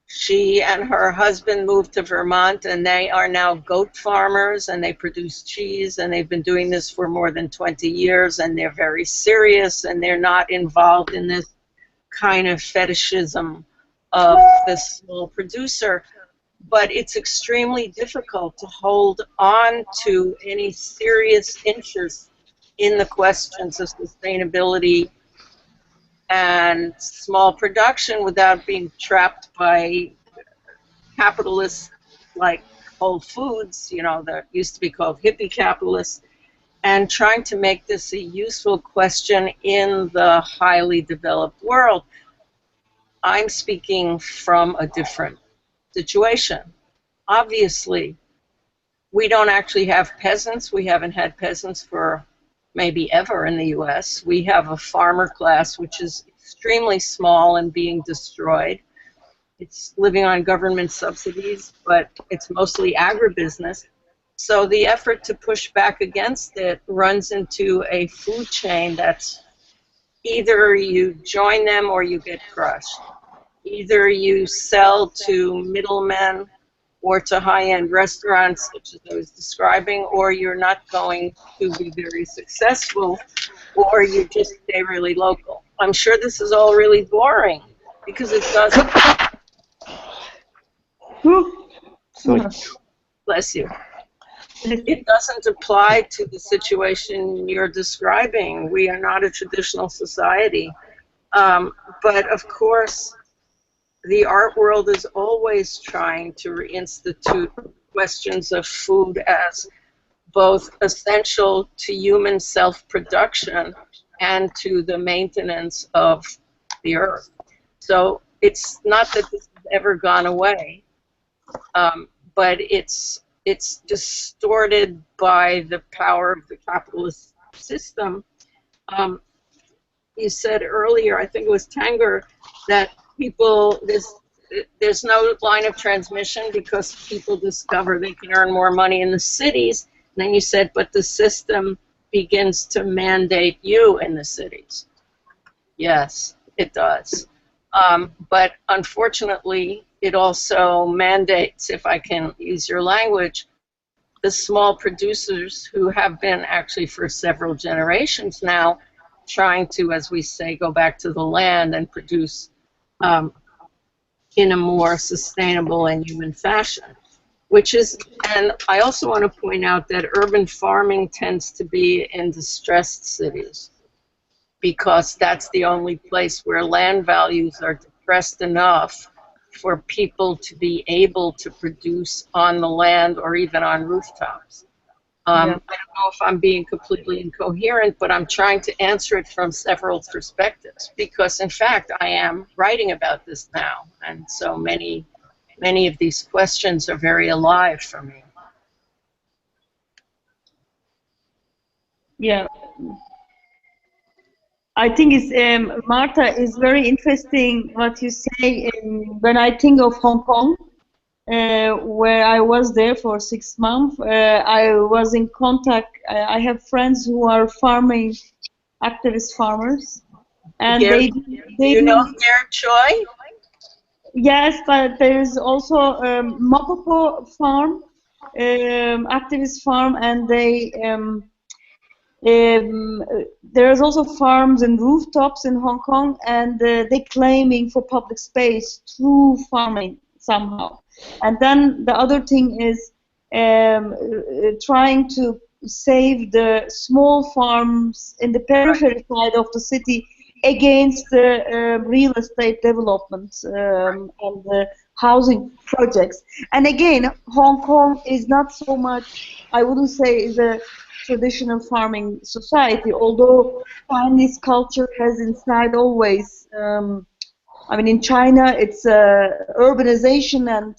She and her husband moved to Vermont, and they are now goat farmers, and they produce cheese, and they've been doing this for more than 20 years, and they're very serious, and they're not involved in this kind of fetishism of the small producer. But it's extremely difficult to hold on to any serious interest in the questions of sustainability and small production without being trapped by capitalists like Whole Foods, you know, that used to be called hippie capitalists, and trying to make this a useful question in the highly developed world. I'm speaking from a different situation. Obviously, we don't actually have peasants. We haven't had peasants for maybe ever in the US. We have a farmer class which is extremely small and being destroyed. It's living on government subsidies, but it's mostly agribusiness. So the effort to push back against it runs into a food chain that's either you join them or you get crushed. Either you sell to middlemen or to high-end restaurants, such as I was describing, or you're not going to be very successful, or you just stay really local. I'm sure this is all really boring, because it doesn't... Sorry. Bless you. It doesn't apply to the situation you're describing. We are not a traditional society. But of course, the art world is always trying to reinstitute questions of food as both essential to human self-production and to the maintenance of the earth. So it's not that this has ever gone away, but it's distorted by the power of the capitalist system. You said earlier, I think it was Tangör, that people, there's no line of transmission because people discover they can earn more money in the cities. And then you said, but the system begins to mandate you in the cities. Yes, it does. But unfortunately, it also mandates, if I can use your language, the small producers who have been actually for several generations now trying to, as we say, go back to the land and produce in a more sustainable and human fashion. Which is, and I also want to point out that urban farming tends to be in distressed cities, because that's the only place where land values are depressed enough for people to be able to produce on the land or even on rooftops. I don't know if I'm being completely incoherent, but I'm trying to answer it from several perspectives, because in fact I am writing about this now, and so many of these questions are very alive for me. Yeah. I think it's, Martha, is very interesting what you say. When I think of Hong Kong, where I was there for 6 months, I was in contact. I have friends who are farming, activist farmers, and they you know Gare Choi? Yes, but there is also Mapopo farm, activist farm, and there's also farms and rooftops in Hong Kong, and they're claiming for public space through farming somehow. And then the other thing is trying to save the small farms in the periphery side of the city against the real estate development and the housing projects. And again, Hong Kong is not so much, I wouldn't say, is a traditional farming society, although Chinese culture has inside always, I mean, in China, it's urbanization and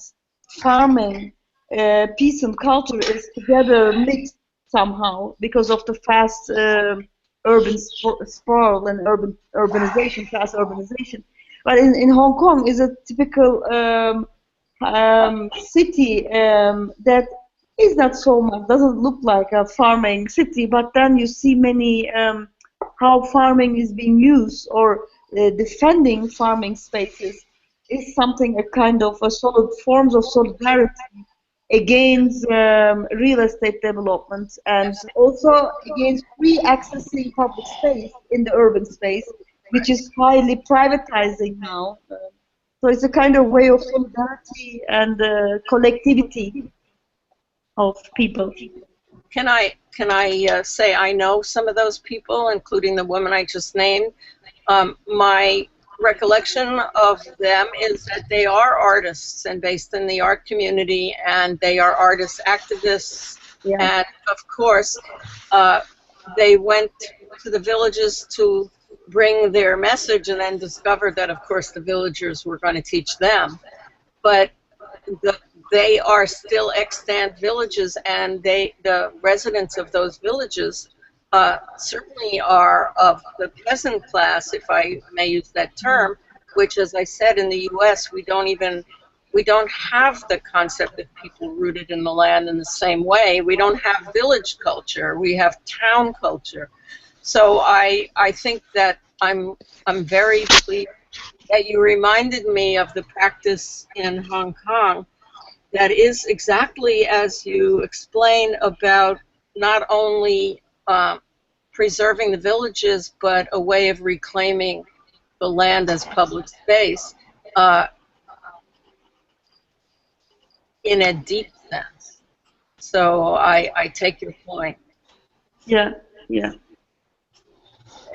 farming, peasant culture is together mixed somehow because of the fast urban sprawl and urbanization, fast urbanization. But in Hong Kong is a typical city that is not so much, doesn't look like a farming city, but then you see many how farming is being used, or defending farming spaces is something, a kind of a solid forms of solidarity against real estate development, and also against free accessing public space in the urban space, which is highly privatizing now. So it's a kind of way of solidarity and collectivity of people. Can I say I know some of those people, including the woman I just named? My recollection of them is that they are artists and based in the art community, and they are artist activists. Yeah. And of course, they went to the villages to bring their message, and then discovered that, of course, the villagers were going to teach them. But they are still extant villages, and the residents of those villages certainly are of the peasant class, if I may use that term, which, as I said, in the U.S. we don't have the concept of people rooted in the land in the same way. We don't have village culture. We have town culture. So I think that I'm very pleased that you reminded me of the practice in Hong Kong that is exactly as you explain, about not only preserving the villages, but a way of reclaiming the land as public space in a deep sense. So I take your point. Yeah, yeah.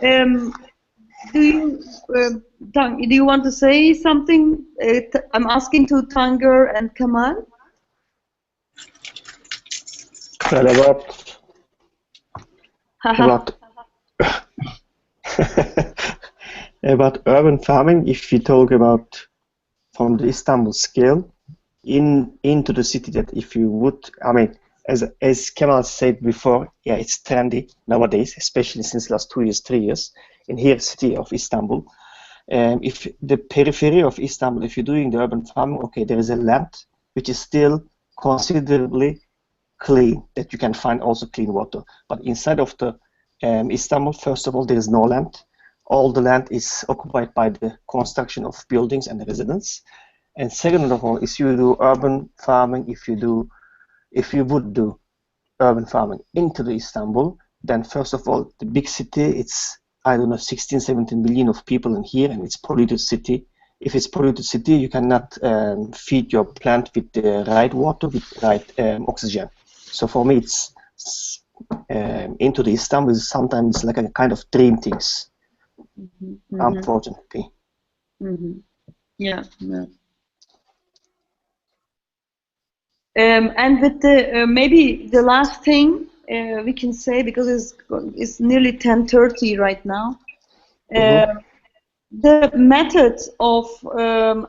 Do you want to say something? I'm asking to Tangör and Kamal. Well, about about urban farming, if we talk about from the Istanbul scale into the city, that if you would, I mean, as Kamal said before, yeah, it's trendy nowadays, especially since last 2 years, 3 years, in here city of Istanbul. If the periphery of Istanbul, if you're doing the urban farming, okay, there is a land which is still considerably clean, that you can find also clean water. But inside of the Istanbul, first of all, there is no land. All the land is occupied by the construction of buildings and the residents. And second of all, if you do urban farming, if you would do urban farming into the Istanbul, then first of all, the big city, it's, I don't know, 16, 17 million of people in here, and it's polluted city. If it's polluted city, you cannot feed your plant with the right water, with right oxygen. So for me, it's into the Istanbul is sometimes like a kind of dream things, unfortunately. Yeah. And with the maybe the last thing we can say, because it's nearly 10:30 right now. The method of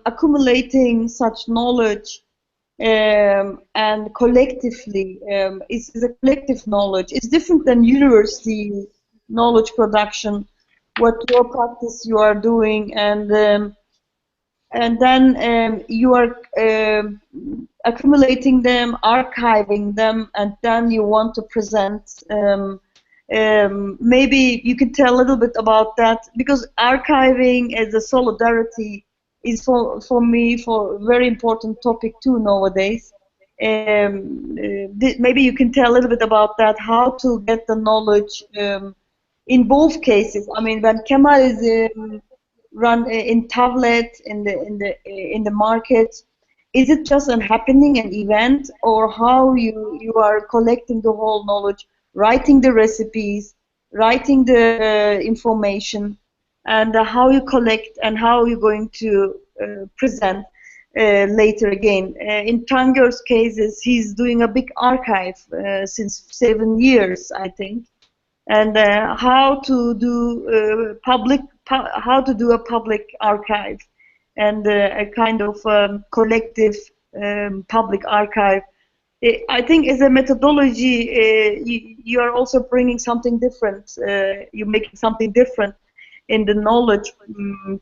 accumulating such knowledge and collectively is a collective knowledge. It's different than university knowledge production, what your practice you are doing, and then you are accumulating them, archiving them, and then you want to present. Maybe you can tell a little bit about that, because archiving as a solidarity is for me for a very important topic too nowadays. Maybe you can tell a little bit about that, how to get the knowledge in both cases. I mean, when Kamal is run in Tawlet in the market, is it just an happening, an event, or how you are collecting the whole knowledge, writing the recipes, writing the information, and how you collect and how you're going to present later again. In Tangör's cases, he's doing a big archive since 7 years, I think, and how to do how to do a public archive and a kind of collective public archive. I think as a methodology, you are also bringing something different. You're making something different in the knowledge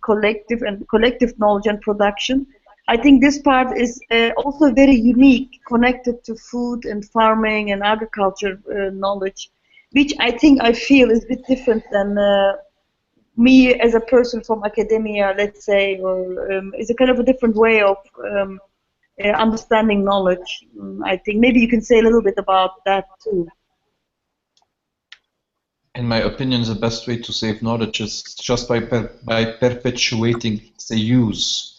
collective knowledge and production. I think this part is also very unique, connected to food and farming and agriculture knowledge, which I feel is a bit different than me as a person from academia, let's say, or is a kind of a different way of understanding knowledge. I think maybe you can say a little bit about that too. In my opinion, the best way to save knowledge is just by perpetuating the use.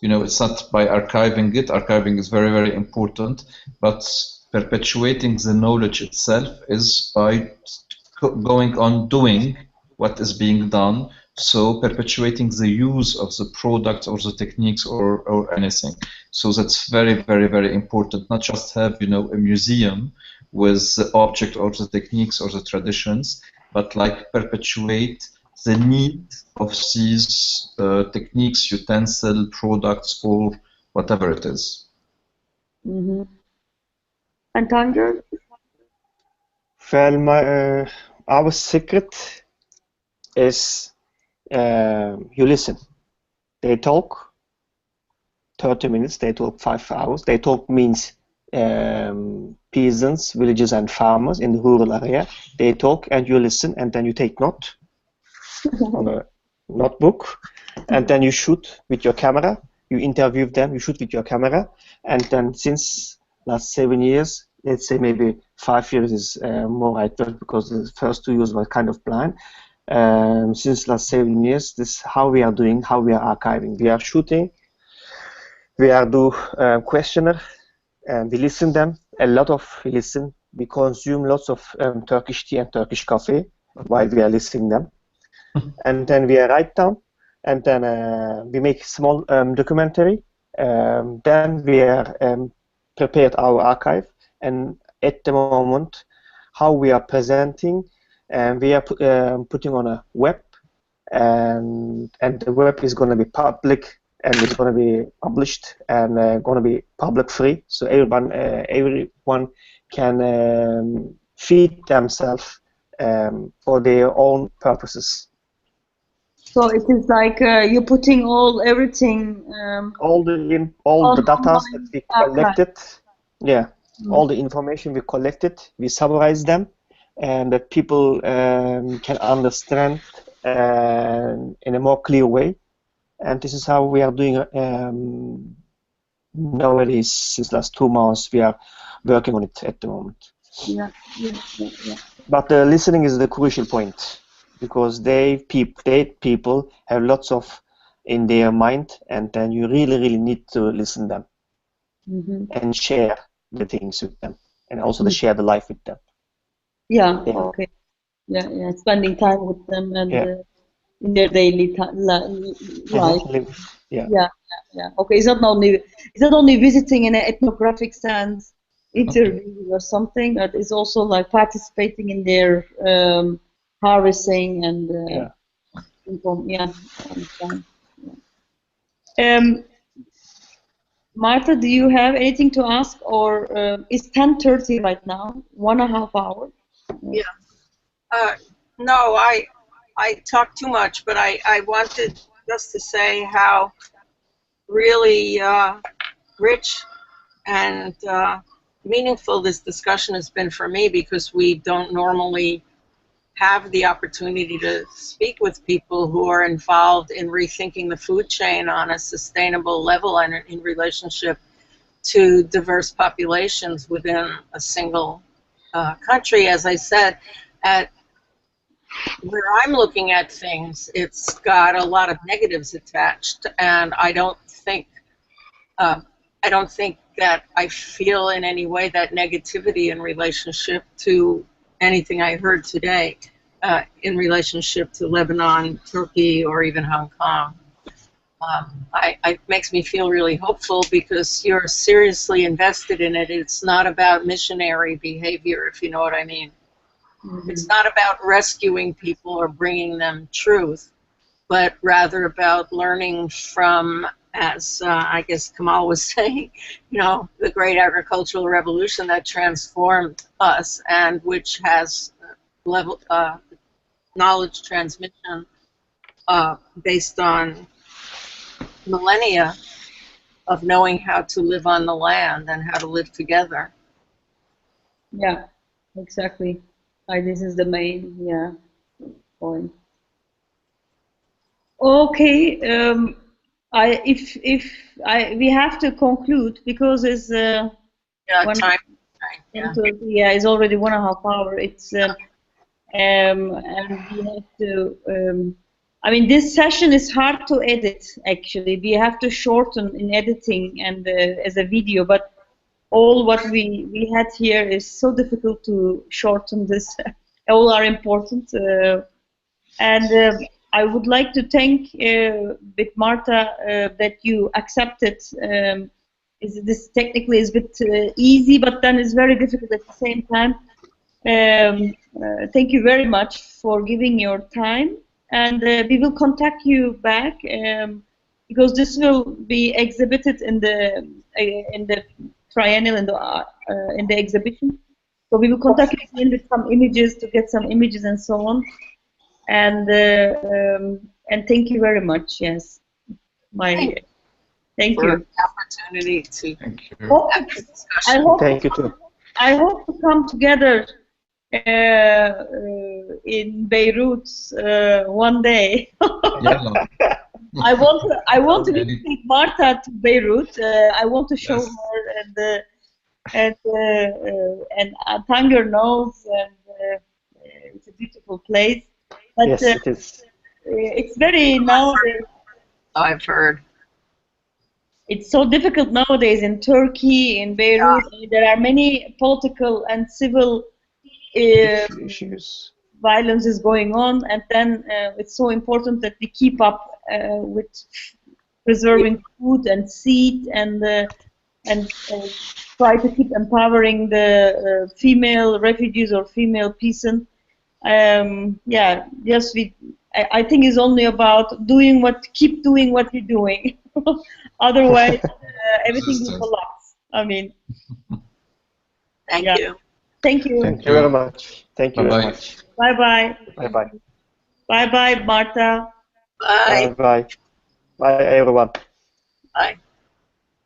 You know, it's not by archiving it. Archiving is very, very important, but perpetuating the knowledge itself is by going on doing what is being done. So perpetuating the use of the products or the techniques or anything. So that's very, very, very important. Not just have, you know, a museum with the object or the techniques or the traditions, but like perpetuate the need of these techniques, utensil, products, or whatever it is. And Tangör? Well, our secret is you listen. They talk 30 minutes, they talk 5 hours. They talk means peasants, villagers, and farmers in the rural area. They talk and you listen, and then you take note on a notebook, and then you shoot with your camera. You interview them, you shoot with your camera, and then since last 7 years, let's say maybe 5 years is more right, because the first 2 years were kind of blind. Since last 7 years, this is how we are doing, how we are archiving. We are shooting, we are do questionnaire, and we listen them. A lot of we listen. We consume lots of Turkish tea and Turkish coffee while we are listening them, and then we write down, and then we make small documentary. Then we are prepared our archive, and at the moment how we are presenting, and we are putting on a web, and the web is going to be public, and it's going to be published, and going to be public free, so everyone can feed themselves for their own purposes. So it is like you're putting everything. All the data that we collected, all the information we collected, we summarize them, and that people can understand in a more clear way. And this is how we are doing nowadays. Since last 2 months, we are working on it at the moment. Yeah. But the listening is the crucial point, because they people have lots of in their mind, and then you really need to listen them and share the things with them, and also to share the life with them. Yeah. Okay. Yeah. Spending time with them and in their daily life. Yeah. Okay. Is that only visiting in an ethnographic sense, interview or something? That is also like participating in their harvesting and Martha, do you have anything to ask, or is 10:30 right now? 1.5 hours. Yeah. No, I talk too much, but I wanted just to say how really rich and meaningful this discussion has been for me, because we don't normally have the opportunity to speak with people who are involved in rethinking the food chain on a sustainable level and in relationship to diverse populations within a single country. As I said, at where I'm looking at things, it's got a lot of negatives attached, and I don't think that I feel in any way that negativity in relationship to anything I heard today in relationship to Lebanon, Turkey, or even Hong Kong. It makes me feel really hopeful, because you're seriously invested in it. It's not about missionary behavior, if you know what I mean. It's not about rescuing people or bringing them truth, but rather about learning from, as I guess Kamal was saying, the great agricultural revolution that transformed us, and which has knowledge transmission based on millennia of knowing how to live on the land and how to live together. Yeah, exactly. This is the main point. Okay, we have to conclude, because it's time. It's already 1.5 hours. It's and we have to. I mean, this session is hard to edit. Actually, we have to shorten in editing and as a video, but all what we had here is so difficult to shorten this. All are important, and I would like to thank with Marta that you accepted. This technically is a bit easy, but then it's very difficult at the same time. Thank you very much for giving your time, and we will contact you back because this will be exhibited in the triennial in the exhibition. So we will contact you again with some images to get some images and so on. And thank you very much. Yes, thank you. The opportunity to have this discussion. Thank you too. I hope to come together in Beirut one day. I want to take Marta to Beirut. I want to show her and Tangör knows, and it's a beautiful place. But, yes, it is. It's very nowadays. I've heard. It's so difficult nowadays in Turkey, in Beirut. Yeah. There are many political and civil issues. Violence is going on, and then it's so important that we keep up with preserving food and seed, and and try to keep empowering the female refugees or female peasants. Yeah, yes, I think it's only about keep doing what you're doing. Otherwise, everything will collapse. I mean, Thank yeah. you. Thank you. Thank you very much. Thank you very Bye-bye. much. Bye bye. Bye bye. Bye bye, Marta. Bye. Bye bye. Bye everyone. Bye.